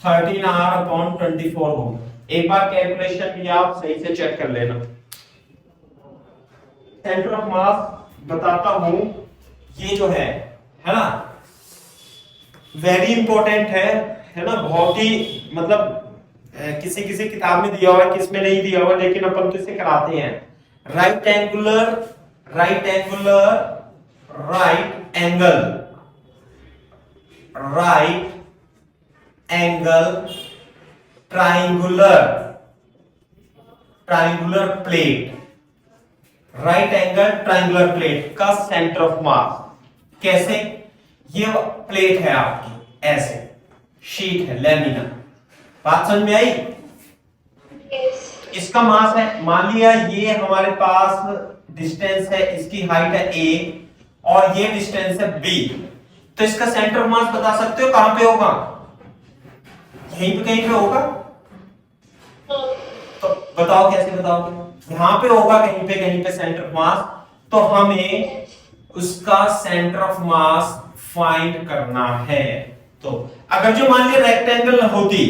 13r अपॉन 24 होगा। एक बार कैलकुलेशन भी आप सही से चेक कर लेना। सेंटर ऑफ मास बताता हूं, ये जो है ना, वेरी इंपॉर्टेंट है ना, बहुत ही मतलब किसी किसी किताब में दिया हुआ है, किसमें नहीं दिया हुआ, लेकिन अपन तो इसे कराते हैं। Right angle right angle triangular plate, right angle triangular plate का सेंटर ऑफ मास कैसे, ये प्लेट है आपकी, ऐसे शीट है लैमिना, बात समझ में आई? Yes. इसका मास है, मान लिया ये हमारे पास डिस्टेंस है, इसकी हाइट है a और ये डिस्टेंस है b, तो इसका सेंटर ऑफ मास बता सकते हो कहां पे होगा? यहीं पे कहीं पे होगा, तो बताओ कैसे बताओगे? यहां पे होगा कहीं पे सेंटर ऑफ मास, तो हमें उसका सेंटर ऑफ मास फाइंड करना है। तो अगर जो मान लिया रेक्टेंगल होती,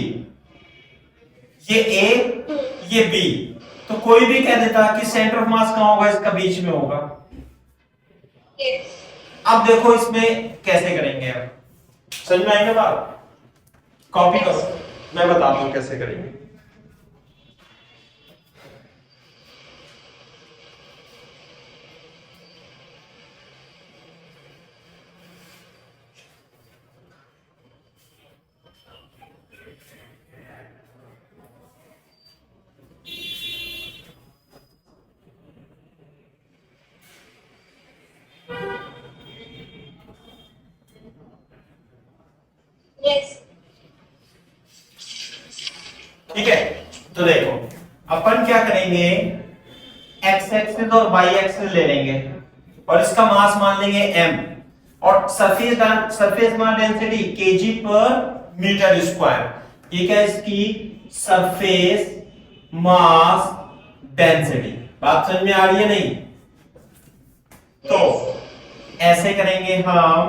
ये A ये B, तो कोई भी कह देता कि सेंटर ऑफ मास कहां होगा, इसका बीच में होगा। Yes. अब देखो इसमें कैसे करेंगे, अब समझ में आएगा बात? कॉपी करो, मैं बताता हूं कैसे करेंगे। Yes. ठीक है, तो देखो अपन क्या करेंगे, x एक्सिस और y एक्सिस ले लेंगे और इसका मास मान लेंगे m, और surface mass density kg per metre square, ये क्या है इसकी सरफेस मास डेंसिटी। बात समझ में आ रही है नहीं? तो ऐसे करेंगे हम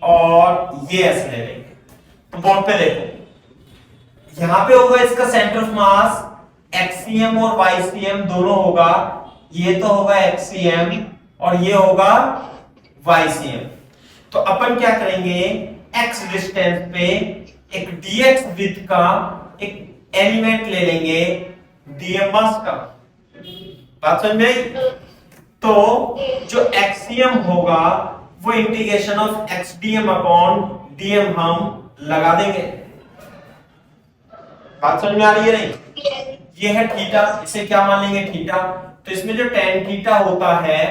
और ये ऐसे ले लेंगे, तो बोर्ड पे देखो यहां पे होगा इसका सेंटर ऑफ मास एक्सीएम और वाईसीएम दोनों होगा, ये तो होगा एक्सीएम और ये होगा वाईसीएम। तो अपन क्या करेंगे, x डिस्टेंस पे एक dx विड्थ का एक एलिमेंट ले लेंगे dm मास का। बात समझ में आई? तो जो एक्सीएम होगा वो integration of x dm upon dm हम लगा देंगे। बात समझ में आ रही है नहीं? ये है थीटा, इसे क्या मान लेंगे थीटा, तो इसमें जो tan थीटा होता है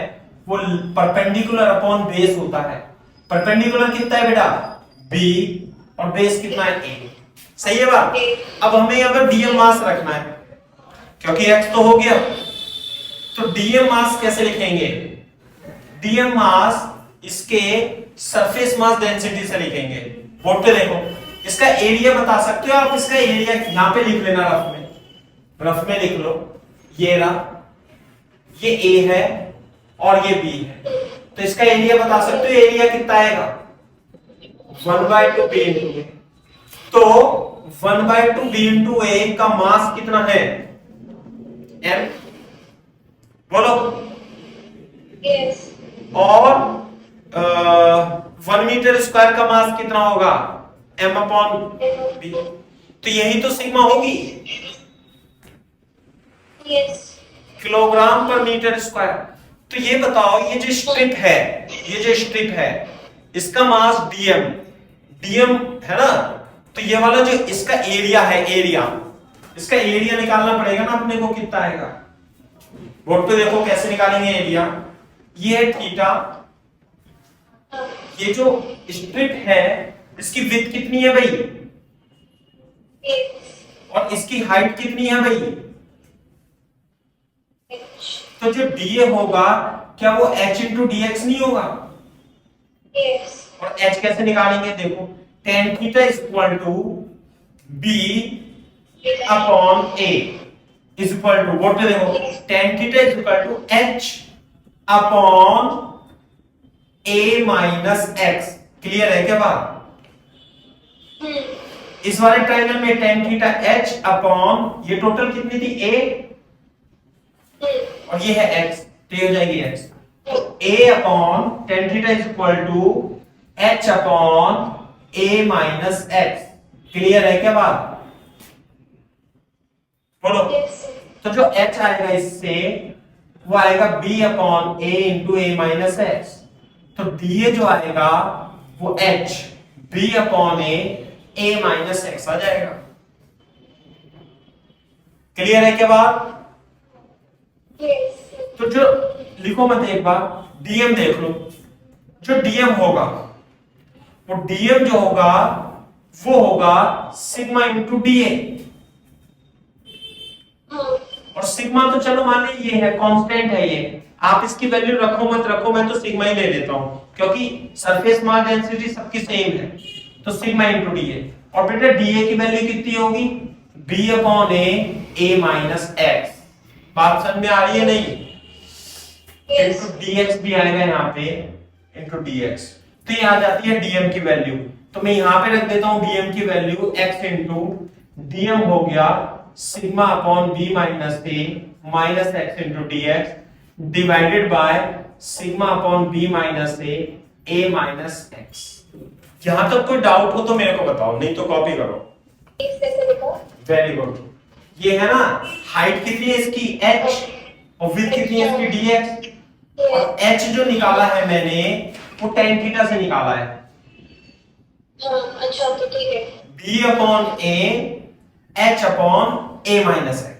वो परपेंडिकुलर अपॉन बेस होता है। परपेंडिकुलर कितना है बेटा? b और बेस कितना है a। सही है बात। अब हमें यहाँ पर डीएम मास रखना है क्योंकि x तो हो गया, तो डीएम मास कैसे लिखेंगे? डीएम मास इसके सरफेस मास डेंसिटी से लिखेंगे। बोर्ड पे देखो, इसका एरिया बता सकते हो आप, इसका एरिया यहां पे लिख लेना, रफ में लिख लो। ये रहा, ये A है और ये B है, तो इसका एरिया बता सकते हो, एरिया कितना आएगा? 1/2 B into A। तो 1/2 B into A का मास कितना है? M, बोलो। यस। और 1 मीटर स्क्वायर का मास कितना होगा? M/B। तो यही तो सिग्मा होगी, यस। किलोग्राम पर मीटर स्क्वायर। तो ये बताओ, ये जो स्ट्रिप है, ये जो स्ट्रिप है, इसका मास डीएम है ना, तो ये वाला जो इसका एरिया है, इसका एरिया निकालना पड़ेगा ना अपने को, कितना आएगा? बोर्ड पे देखो कैसे निकालेंगे एरिया। ये है थीटा, ये जो स्ट्रिप है इसकी विड्थ कितनी है भाई? और इसकी हाइट कितनी है भाई? तो जो डीए होगा क्या वो h इंटू dx नहीं होगा? यस। और h कैसे निकालेंगे? देखो, tan theta is equal to b upon a is equal to, board पे देखो, tan theta is equal to h upon a minus x। Clear है क्या बात? इस वाले ट्रायंगल में tan थीटा h अपॉन ये टोटल कितनी थी? a, और ये है x, तो ये हो जाएगी x। तो a upon tan theta is equal to h upon a minus x। Clear है क्या बात? बोलो। तो जो h आएगा इससे वो आएगा b upon a into a minus x। तो da जो आएगा वो h b upon a minus x आ जाएगा। क्लियर है क्या बात? तो जो लिखो मत, एक बार डीएम देख लो। जो डीएम होगा वो डीएम जो होगा वो होगा सिग्मा इंटू डीए। और सिग्मा तो चलो मान ली ये है, कांस्टेंट है ये, आप इसकी वैल्यू रखो मत रखो, मैं तो सिग्मा ही ले लेता हूं क्योंकि सरफेस मास डेंसिटी सबकी सेम है, तो सिग्मा इंटू डीए। और बेटा डीए की वैल्यू कितनी होगी? b upon a minus x। बात समझ में आ रही है नहीं? इंटू dx भी आएगा यहाँ पे, इंटू dx, तो ये आ जाती है dm की वैल्यू। तो मैं यहाँ पे रख देता हूँ dm की वैल्यू x इंटू dm हो गया sigma upon b minus a minus x into dx divided by sigma upon b minus a minus x। यहां तक कोई डाउट हो तो मेरे को बताओ, नहीं तो कॉपी करो। Very good. ये है ना, हाइट कितनी है इसकी? h, और विड्थ कितनी है इसकी? dx। और h जो निकाला है मैंने वो tan थीटा से निकाला है। अच्छा, तो ठीक है। b upon a h upon a minus x।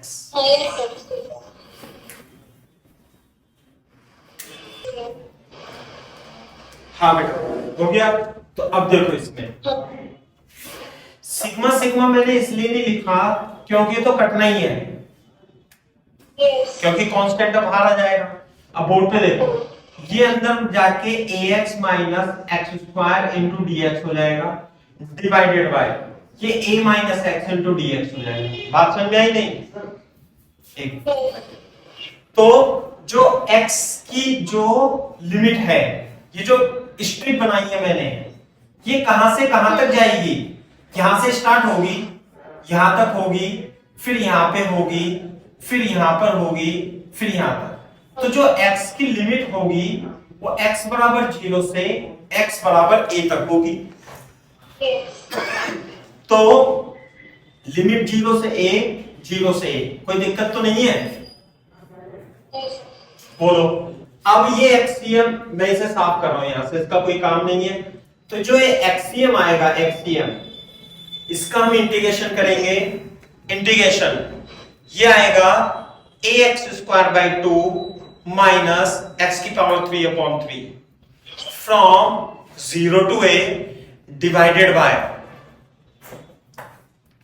हाँ बेटा, हो गया। तो अब देखो इसमें सिग्मा सिग्मा मैंने इसलिए नहीं लिखा क्योंकि तो कटना ही है, क्योंकि कांस्टेंट अब बाहर आ जाएगा। अब बोर्ड पे देखो, ये अंदर जाके ax minus X square into dx हो जाएगा डिवाइडेड बाय ये a minus x into dx हो जाएगा। बात समझ में आई नहीं? एक तो जो x की जो लिमिट है, ये जो स्ट्रिप बनाई है मैंने, ये कहां से कहां तक जाएगी? यहां से स्टार्ट होगी, यहां तक होगी, फिर यहां पे होगी, फिर यहां पर होगी, फिर यहां तक। तो जो x की लिमिट होगी वो x बराबर 0 से x बराबर a तक होगी। तो लिमिट 0 से a, 0 से a, कोई दिक्कत तो नहीं है? बोलो। अब ये एक्सियम मैं इसे साफ कर रहा हूं यहां से, इसका कोई काम नहीं है। तो जो ये एक्सियम आएगा, एक्सियम, इसका हम इंटीग्रेशन करेंगे। इंटीग्रेशन ये आएगा ax square by 2 minus x की power 3 upon 3 from 0 to a divided by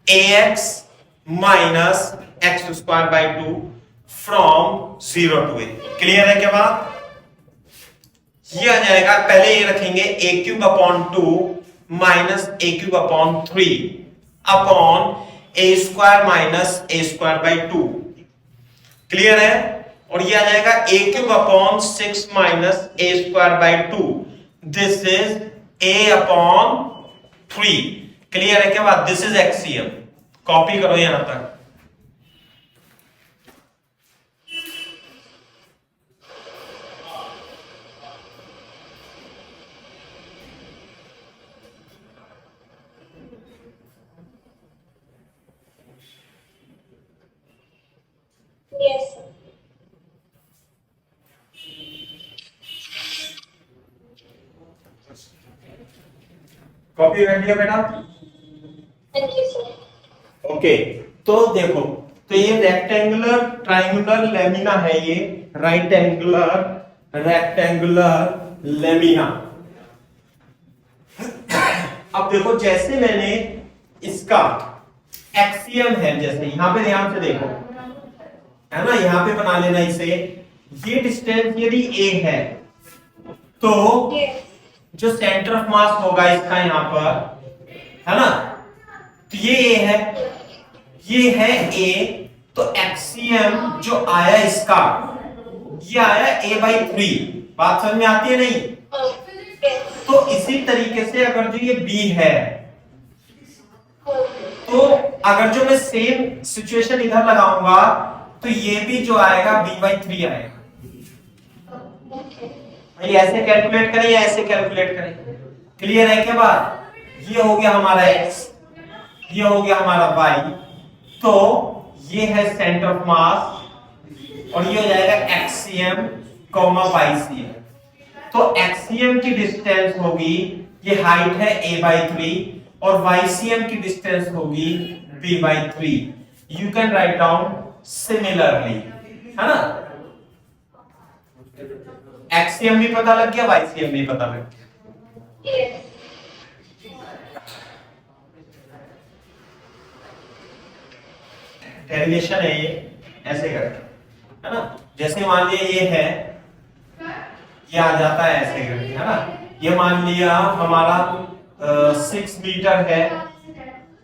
ax minus X square by 2 from 0 to a। Clear है क्या बात? ये आ जाएगा, पहले ये रखेंगे a cube upon 2 minus a cube upon 3 upon a square minus a square by 2। Clear है? और ये आ जाएगा a cube upon 6 minus a square by 2। This is a upon 3। Clear है क्या बात? This is axiom. कॉपी करो यहां तक। Yes, sir. कॉपी कर लिया बेटा? Thank you, sir. ओके, तो देखो, तो ये रेक्टेंगुलर ट्राइंगुलर लेमिना है, ये राइट एंगुलर रेक्टेंगुलर लेमिना। अब देखो, जैसे मैंने इसका एक्सियम है, जैसे यहां पे ध्यान से देखो, है ना, यहां पे बना लेना इसे। ये डिस्टेंस यदि a है तो Yes. जो सेंटर ऑफ मास होगा इसका यहां पर, है ना, तो ये a है, ये है a, तो एक्सियम जो आया इसका, ये आया a बाई 3। बात समझ में आती है नहीं? Yes. तो इसी तरीके से अगर जो ये b है, तो अगर जो मैं सेम सिचुएशन इधर लगाऊंगा तो ये भी जो आएगा b बाई 3 आएगा। ये ऐसे कैलकुलेट करें या ऐसे कैलकुलेट करें? क्लियर है क्या बात? ये हो गया हमारा x, ये हो गया हमारा y, तो ये है सेंटर ऑफ मास और ये हो जाएगा एक्सियम कॉमा YCM। तो एक्सियम की डिस्टेंस होगी, ये हाइट है a बाई 3 और YCM की डिस्टेंस होगी b by 3। You can write down similarly, है ना? एक्सियम भी पता लग गया, YCM भी पता लग गया। Yes. डेरिवेशन है ये, ऐसे करके, है ना? जैसे मान लिया ये है, ये आ जाता है ऐसे करके, है ना? ये मान लिया हमारा 6 मीटर है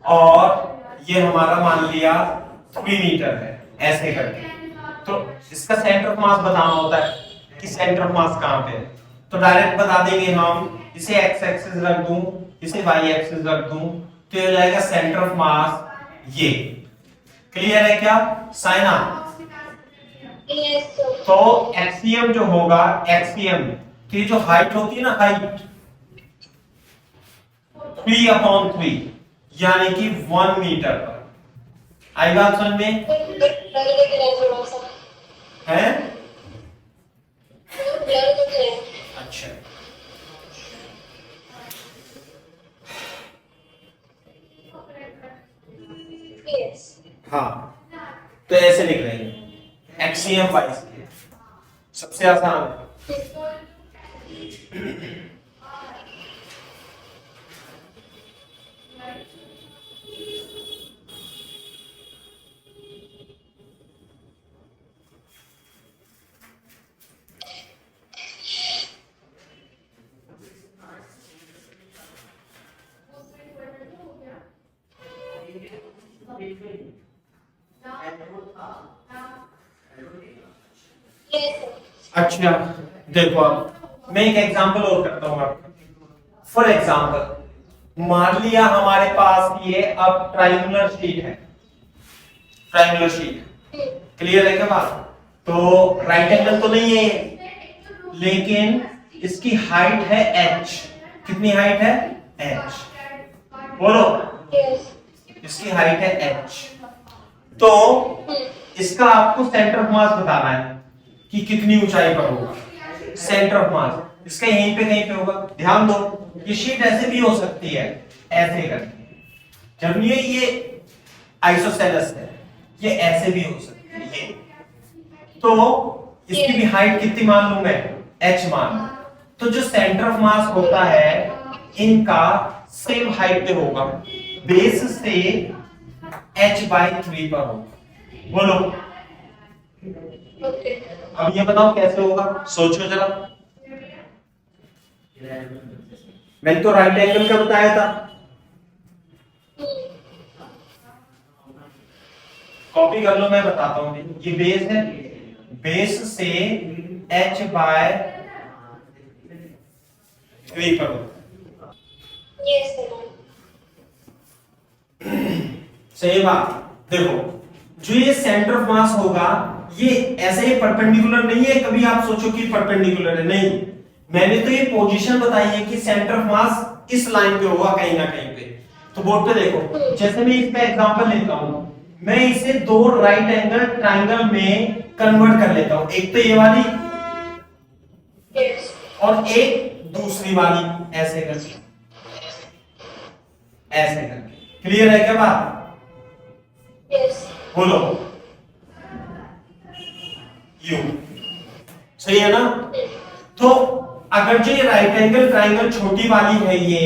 और ये हमारा मान लिया 3 मीटर है, ऐसे करके। तो इसका सेंटर ऑफ मास बताना होता है कि सेंटर ऑफ मास कहां पे है, तो डायरेक्ट बता देंगे हम। इसे एक्स एक्सिस रख दूं, इसे वाई एक्सिस रख दूं, तो ये हो जाएगा सेंटर ऑफ मास ये। क्लियर है क्या साइना? Yes, sir. तो एक्सियम जो होगा, एक्सियम की जो हाइट होती है ना, हाइट 3/3 यानी कि 1 मीटर पर। आई बात समझ में? ब्लर दिख रहा है थोड़ा सा। है? ब्लर दिख रहा है। अच्छा, Yes. हाँ, तो ऐसे लिख रहे हैं एक्सियम बाई सबसे आसान है। Yes, sir. अच्छा, देखो अब मैं एक एग्जांपल और करता हूं आपका। फॉर एग्जांपल, मान लिया हमारे पास ये अब ट्रायंगुलर शीट है, ट्रायंगुलर शीट। क्लियर है क्या बात? तो राइट एंगल तो नहीं है, लेकिन इसकी हाइट है h। कितनी हाइट है? h। बोलो, Yes. इसकी हाइट है h। तो इसका आपको सेंटर ऑफ मास बताना है कि कितनी ऊंचाई पर होगा सेंटर ऑफ मास। इसका यहीं पे कहीं पे होगा। ध्यान दो, ये शीट ऐसे भी हो सकती है, ऐसे करके। जब ये आइसोसेलेस है, ये ऐसे भी हो सकती है, ये। तो इसकी भी हाइट कितनी मान लूं मैं? h मान लूं। तो जो सेंटर ऑफ मास होता है, इनका सेम हाइट पे होगा, बेस से h/3 पर हो। बोलो ओके। अब ये बताओ कैसे होगा, सोचो जरा। मैंने तो राइट एंगल का बताया था, कॉपी कर लो, मैं बताता हूं। ये बेस है, बेस से h/3 पर हो। Yes sir. सही बात। देखो जो ये सेंटर ऑफ मास होगा ये ऐसे ही परपेंडिकुलर नहीं है, कभी आप सोचो कि परपेंडिकुलर है, नहीं। मैंने तो ये पोजीशन बताई है कि सेंटर ऑफ मास इस लाइन पे होगा कहीं ना कहीं पे। तो बोर्ड पे देखो, जैसे मैं इसका एग्जांपल लेता हूं, मैं इसे दो राइट एंगल ट्रायंगल में कन्वर्ट कर लेता हूं, एक तो ये वाली यस। और एक दूसरी वाली, ऐसे करके ऐसे करके। क्लियर है क्या बात? यस। बोलो यू, सही है ना? तो अगर जो ये राइट एंगल ट्रायंगल छोटी वाली है ये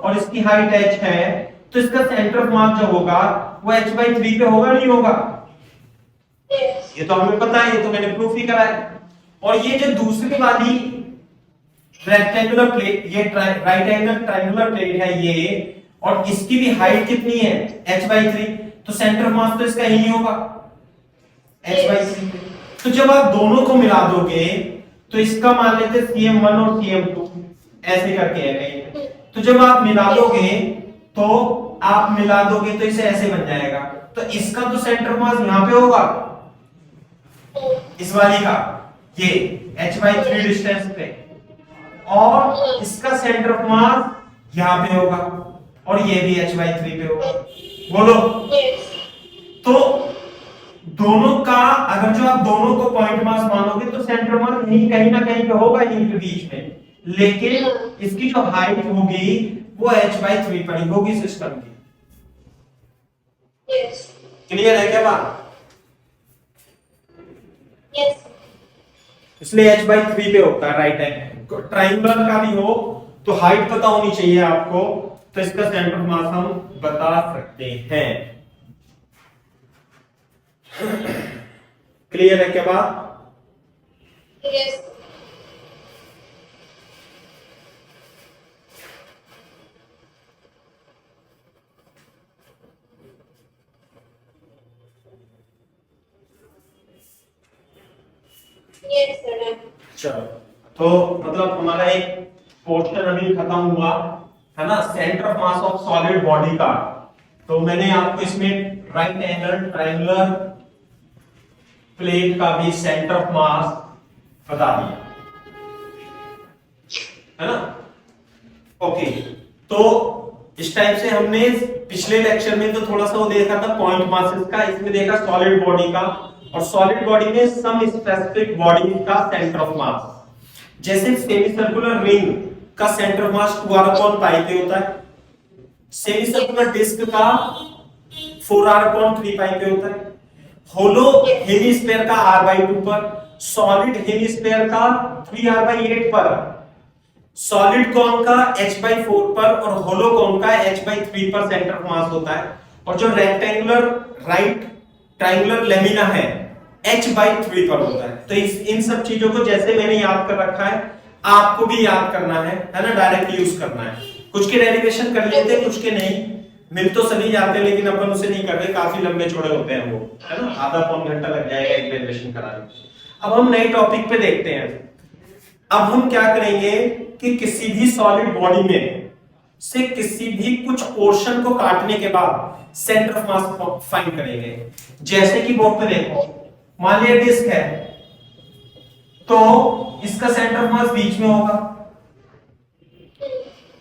और इसकी हाइट h है, तो इसका सेंटर ऑफ मास जो होगा वो h/3 पे होगा, नहीं होगा? यस। ये तो हमें पता है, ये तो मैंने प्रूफ ही करा है। और ये जो दूसरी वाली रेक्टेंगुलर प्लेट, ये राइट एंगल ट्रायंगुलर प्लेट है ये, और इसकी भी हाइट कितनी है h/3, तो सेंटर ऑफ मास तो इसका यही होगा h/3 पे। तो जब आप दोनों को मिला दोगे तो इसका मान लेते CM1 और CM2 ऐसे करके है कहीं, तो जब आप मिला दोगे तो इसे ऐसे बन जाएगा। तो इसका तो सेंटर मास यहां पे होगा, इस वाली का, ये h/3 डिस्टेंस पे, और इसका सेंटर ऑफ मास यहां पे होगा और ये भी h/3 पे होगा। बोलो। यस। तो दोनों का अगर जो आप दोनों को पॉइंट मास मानोगे तो सेंटर मास यही कहीं ना कहीं पे होगा, यहीं पे बीच में, लेकिन इसकी जो हाइट होगी वो h/3 पर ही होगी सिस्टम की। यस। क्लियर है क्या बात? यस। इसलिए h/3 पे होता है राइट एंगल। ट्रायंगुलर का भी हो तो हाइट पता होनी चाहिए आपको, तो इसका सेंटर ऑफ मास हम बता सकते हैं। क्लियर है क्या बात? यस। Yes sir. चलो, तो मतलब हमारा एक पोर्शन अभी खत्म हुआ है ना, centre of mass of solid body का। तो मैंने आपको इसमें राइट एंगल ट्रायंगुलर प्लेट का भी सेंटर ऑफ मास बता दिया है ना। ओके, तो इस टाइप से हमने पिछले लेक्चर में तो थोड़ा सा वो देखा था पॉइंट मासेस का, इसमें देखा सॉलिड बॉडी का, और सॉलिड बॉडी में सम स्पेसिफिक बॉडी का सेंटर ऑफ मास। जैसे सेमी सर्कुलर रिंग का सेंटर ऑफ मास 2r/π पे होता है, सेमी सर्कुलर डिस्क का 4r/3π पे होता है, होलो हेमिस्फीयर का r/2 पर, सॉलिड हेमिस्फीयर का 3r/8 पर, सॉलिड कॉन का h/4 पर, और होलो कॉन का h/3 पर सेंटर ऑफ मास होता है। और जो रेक्टेंगुलर राइट ट्रायंगुलर लेमिना है h/3 पर होता है। तो इन सब चीजों को जैसे मैंने याद कर रखा है आपको भी याद करना है ना, डायरेक्ट यूज करना है। कुछ के डेरिवेशन कर लेते हैं, कुछ के नहीं, मिल तो सभी जाते हैं लेकिन अपन उसे नहीं कर रहे, काफी लंबे चौड़े होते हैं वो, है ना, आधा पौन घंटा लग जाएगा एक डेरिवेशन कराने। अब हम नए टॉपिक पे देखते हैं। अब हम क्या करेंगे कि किसी भी सॉलिड बॉडी में से किसी भी कुछ पोर्शन को काटने के बाद सेंटर ऑफ मास फाइंड करेंगे। जैसे कि बोर्ड पे देखो, मान लिया डिस्क है तो इसका सेंटर ऑफ मास बीच में होगा।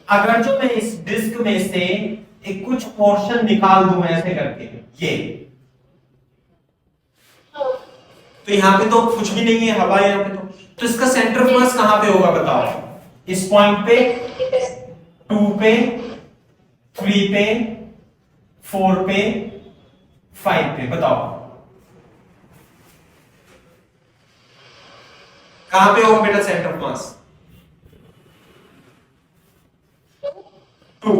अगर जो मैं इस डिस्क में से एक कुछ पोर्शन निकाल दूं ऐसे करके, ये तो यहां पे तो कुछ भी नहीं है, हवा है यहां पे, तो इसका सेंटर ऑफ मास कहां पे होगा बताओ? इस पॉइंट पे, 2 पे, 3 पे, 4 पे, 5 पे, बताओ कहां पे होगा बेटा सेंटर ऑफ मास? 2।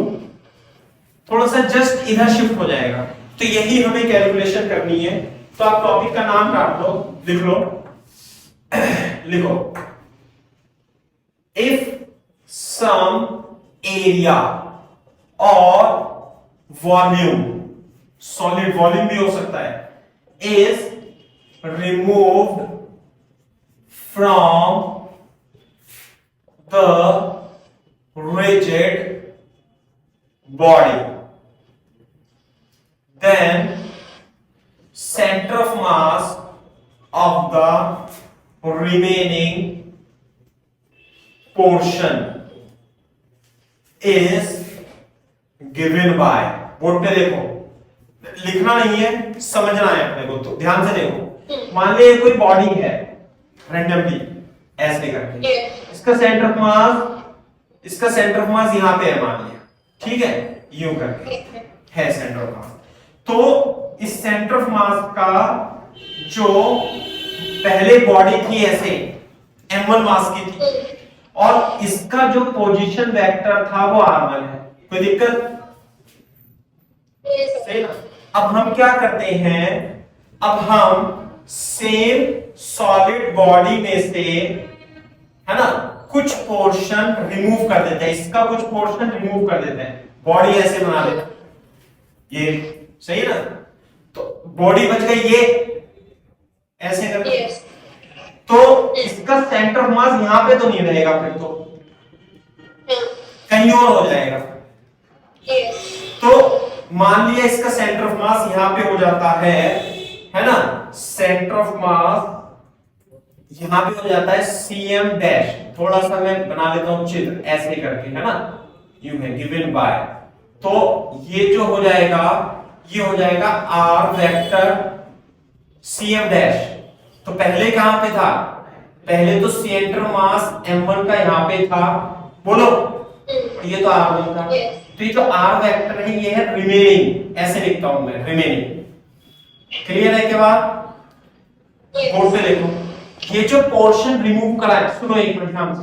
थोड़ा सा जस्ट इधर शिफ्ट हो जाएगा, तो यही हमें कैलकुलेशन करनी है। तो आप टॉपिक का नाम काट लो, लिख लो, लिखो इफ सम एरिया और वॉल्यूम, सॉलिड वॉल्यूम भी हो सकता है, is removed from the rigid body, then center of mass of the remaining portion is given by, board पे देखो, लिखना नहीं है, समझना है अपने को, तो ध्यान से देखो। मान लीजिए कोई बॉडी है रैंडमली ऐसे करके, इसका सेंटर ऑफ मास, इसका सेंटर ऑफ मास यहां पे है मान लिया, ठीक है, यूं करके है सेंटर ऑफ मास। तो इस सेंटर ऑफ मास का जो पहले बॉडी थी ऐसे m1 मास की थी, और इसका जो पोजीशन वेक्टर था वो r1 है, कोई दिक्कत? सही ना। अब हम क्या करते हैं, अब हम सेम सॉलिड बॉडी में से, है ना, कुछ पोर्शन रिमूव कर देते हैं, इसका कुछ पोर्शन रिमूव कर देते हैं, बॉडी ऐसे बना देते हैं, ये सही है ना। तो बॉडी बच गई ये ऐसे करके, तो इसका सेंटर ऑफ मास यहां पे तो नहीं रहेगा, फिर तो कहीं और हो जाएगा। तो मान लिया इसका सेंटर ऑफ मास यहां पे हो जाता है ना, सेंटर ऑफ मास यहां पे हो जाता है cm डैश, थोड़ा सा मैं बना लेता हूं चित्र ऐसे करके, है ना, यूं है गिवन बाय, तो ये जो हो जाएगा ये हो जाएगा r वेक्टर cm डैश। तो पहले कहां पे था, पहले तो सेंटर मास m1 का यहां पे था, बोलो, ये तो r1 था, तो ये जो r वेक्टर है ये है रिमेनिंग, ऐसे लिखता हूं मैं रिमेनिंग। क्लियर है के बाद बोर्ड पे देखो, ये जो पोर्शन रिमूव करा है, सुनो एक मिनट ध्यान से,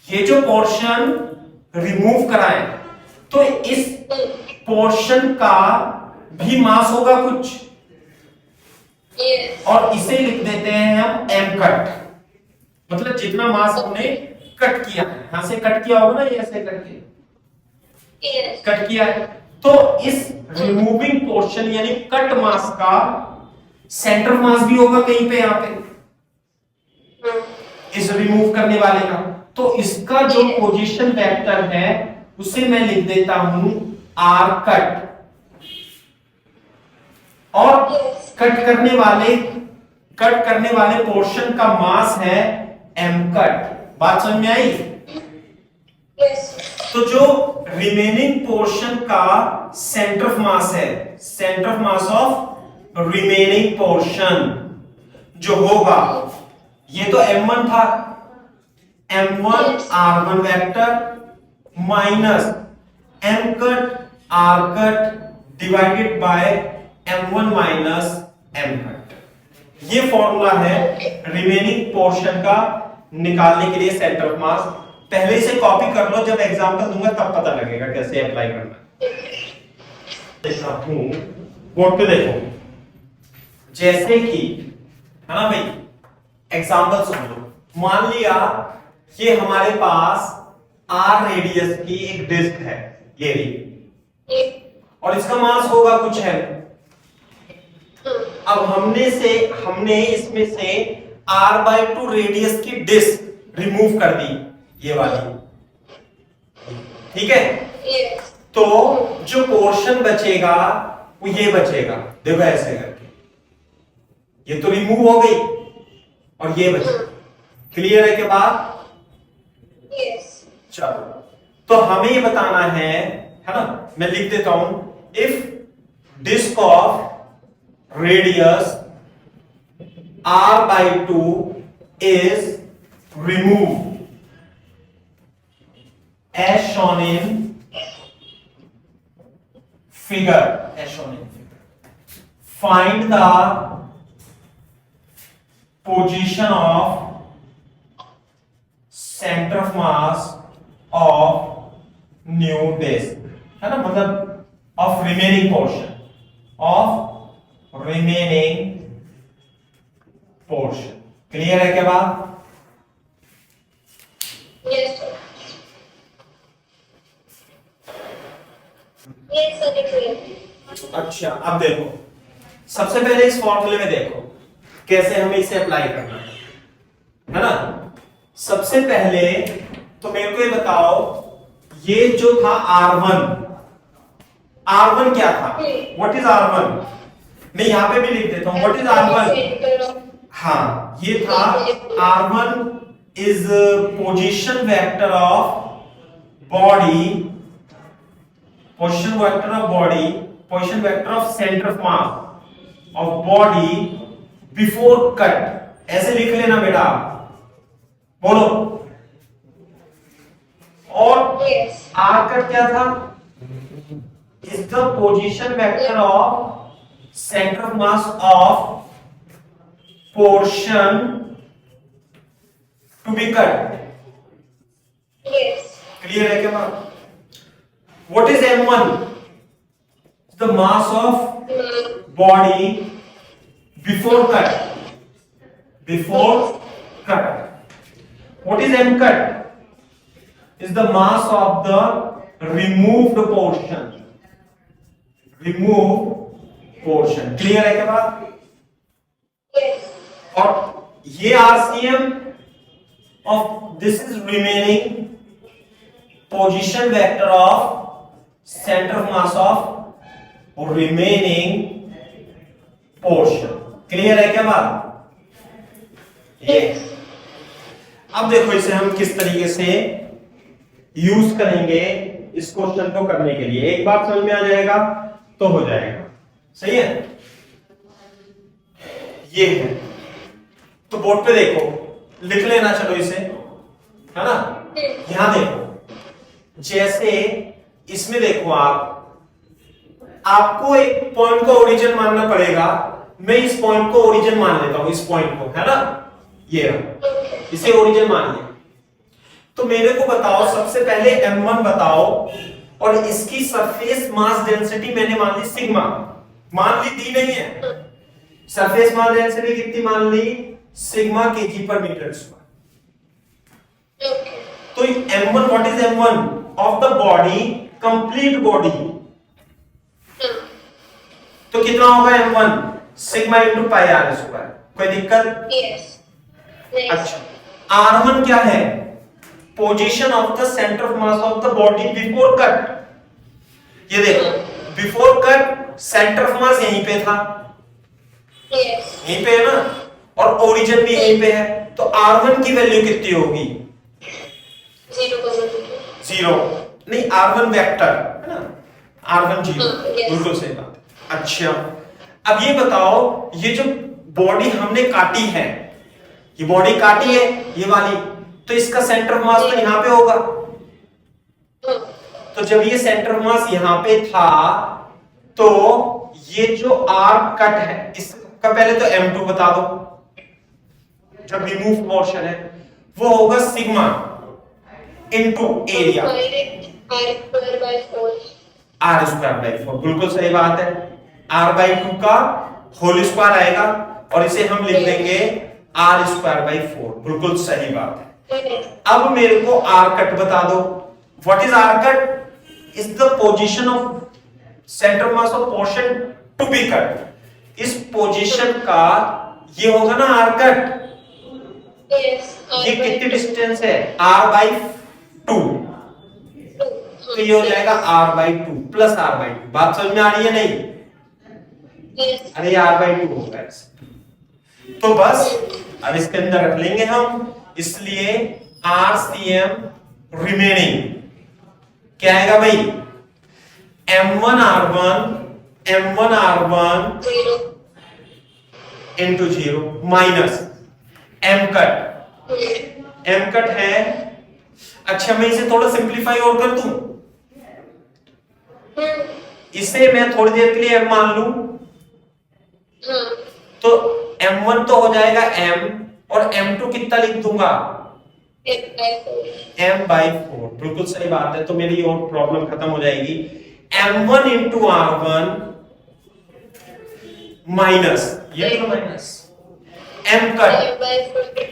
ये जो पोर्शन रिमूव करा है, तो इस पोर्शन का भी मास होगा कुछ, और इसे लिख देते हैं हम m कट, मतलब जितना मास हमने कट किया है, यहां से कट किया होगा ना, ये ऐसे करके कट किया है, तो इस रिमूविंग पोर्शन यानी कट मास का सेंटर मास भी होगा कहीं पे, यहां पे इस रिमूव करने वाले का, तो इसका जो पोजीशन वेक्टर है उसे मैं लिख देता हूं r कट, और कट करने वाले पोर्शन का मास है m कट। बात समझ में आई? तो जो रिमेनिंग पोर्शन का सेंटर ऑफ मास है, centre of mass of remaining portion जो होगा, ये तो m1 था, m1 r1 vector minus m cut r cut divided by m1 minus m cut, ये फॉर्मूला है रिमेनिंग पोर्शन का निकालने के लिए सेंटर ऑफ मास। पहले से कॉपी कर लो, जब एग्जांपल दूंगा तब पता लगेगा कैसे अप्लाई करना है। देखना हूं बोर्ड पे देखो, जैसे कि, है ना भाई, एग्जांपल सुन लो, मान लिया ये हमारे पास r रेडियस की एक डिस्क है, ये रही, और इसका मास होगा कुछ है। अब हमने इसमें से r/2 रेडियस की डिस्क रिमूव कर दी, ये वाली, ठीक है, तो जो पोर्शन बचेगा वो ये बचेगा, देखो ऐसे करके, ये तो रिमूव हो गई और ये बची। क्लियर है के बाद? चलो, तो हमें ये बताना है ना, मैं लिख देता हूं, if disc of radius r/2 is removed as shown in figure, find the position of center of mass of new disk, है ना, मतलब of remaining portion of remaining portion. Clear है क्या बात? Yes sir, yes sir, clear. अच्छा, अब देखो, सबसे पहले इस फॉर्मूले में देखो कैसे हमें इसे अप्लाई करना है ना। सबसे पहले तो मेरे को ये बताओ, ये जो था R1, R1 क्या था? What is R1? मैं यहां पे भी लिख देता हूं, व्हाट इज R1? हाँ, ये था R1 is position vector of body, position vector of body, position vector of centre of mass of body before cut. ऐसे लिख लेना बेटा, बोलो। और आर कट क्या था? Is the position vector of centre of mass of portion to be cut. Clear है क्या बात? What is M1? The mass of body before cut. Before cut. What is M cut? Is the mass of the removed portion. Removed portion. Clear है क्या बात? और ये RCM of this is remaining position vector of center of mass of remaining portion। Clear है क्या बात? ये अब देखो इसे हम किस तरीके से यूज करेंगे इस क्वेश्चन को करने के लिए। एक बात समझ में आ जाएगा तो हो जाएगा, सही है। ये है तो बोर्ड पे देखो, लिख लेना, चलो इसे, है ना। यहां देखो, जैसे इसमें देखो, आपको एक पॉइंट को ओरिजिन मानना पड़ेगा। मैं इस पॉइंट को ओरिजिन मान लेता हूं, इस पॉइंट को, है ना, ये इसे ओरिजिन मान लिया। तो मेरे को बताओ, सबसे पहले M1 बताओ, और इसकी सरफेस मास डेंसिटी मैंने मान ली सिग्मा, मान ली, दी नहीं है। सरफेस मास डेंसिटी कितनी मान ली? Sigma kg per metre square. तो M1, what is M1 of the body, complete body? तो कितना होगा M1? Sigma into pi R square. कोई दिक्कत? यस। अच्छा, R1 क्या है? Position of the centre of mass of the body before cut. ये देखो, before cut centre of mass यहीं पे था, यहीं पे है ना, और ओरिजिन भी यहीं पे है। तो R1 की वैल्यू कितनी होगी? 0 नहीं, R1 वेक्टर है ना, R1 0। बिल्कुल सही बात। अच्छा, अब ये बताओ, ये जो बॉडी हमने काटी है, ये बॉडी काटी है ये वाली, तो इसका सेंटर ऑफ मास तो यहां पे होगा। तो जब ये सेंटर ऑफ मास यहां पे था, तो ये जो R कट है, इसका पहले तो M2 बता दो, जब रिमूव पोर्शन है, वो होगा sigma into area R square by 4। बिल्कुल सही बात है, R/2 का होल स्क्वायर आएगा, और इसे हम लिख देंगे R स्क्वायर बाई 4। बिल्कुल सही बात है। अब मेरे को R कट बता दो। What is R cut? Is the position of centre mass of portion to be cut. इस पोजीशन का ये होगा ना R कट। ये कितनी डिस्टेंस है? R/2। तो ये हो जाएगा R/2 प्लस R/2। बात समझ में आ रही है नहीं? अरे R/2 होगा ऐसे। तो बस अब इसके अंदर रख लेंगे हम, इसलिए RCM रिमेनिंग क्या आएगा भाई? M1R1 into 0 minus M cut है। अच्छा, मैं इसे थोड़ा सिंप्लीफाई और कर दूं, इसे मैं थोड़ी देर के लिए M मान लूं, तो M1 तो हो जाएगा M, और M2 कितना लिख दूंगा? M/4। बिल्कुल सही बात है। तो मेरी और प्रॉब्लम खत्म हो जाएगी। M1 इंटू R1 माइनस, ये तो माइनस m कट। by 4.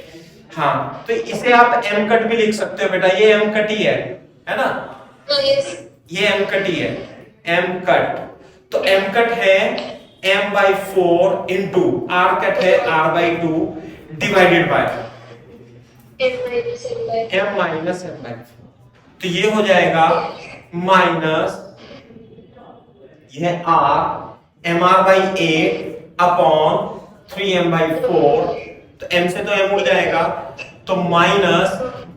हाँ, तो इसे आप m कट भी लिख सकते हो बेटा, ये m कट ही है ना, Yes. ये m कट ही है, m कट। तो m कट है m/4 इंटू r कट है r/2 divided by M minus M by 4. m-m/4। तो ये हो जाएगा माइनस यह r mr/8 अपॉन 3m/4, तो m से तो m उड़ जाएगा, तो माइनस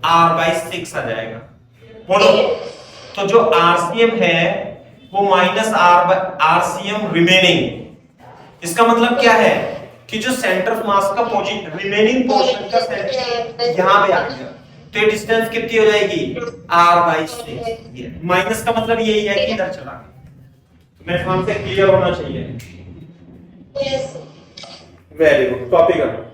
r/6 आ जाएगा। बोलो, तो जो RCM है वो माइनस RCM रिमेनिंग। इसका मतलब क्या है कि जो सेंटर ऑफ मास का पोजीशन रिमेनिंग पोर्शन का सेंटर यहां पे आ गया, तो ये डिस्टेंस कितनी हो जाएगी r/6। माइनस का मतलब यही है कि इधर चला गया। मेरे ख्याल से क्लियर होना चाहिए। Yes. वेरी गुड, कॉपी करो।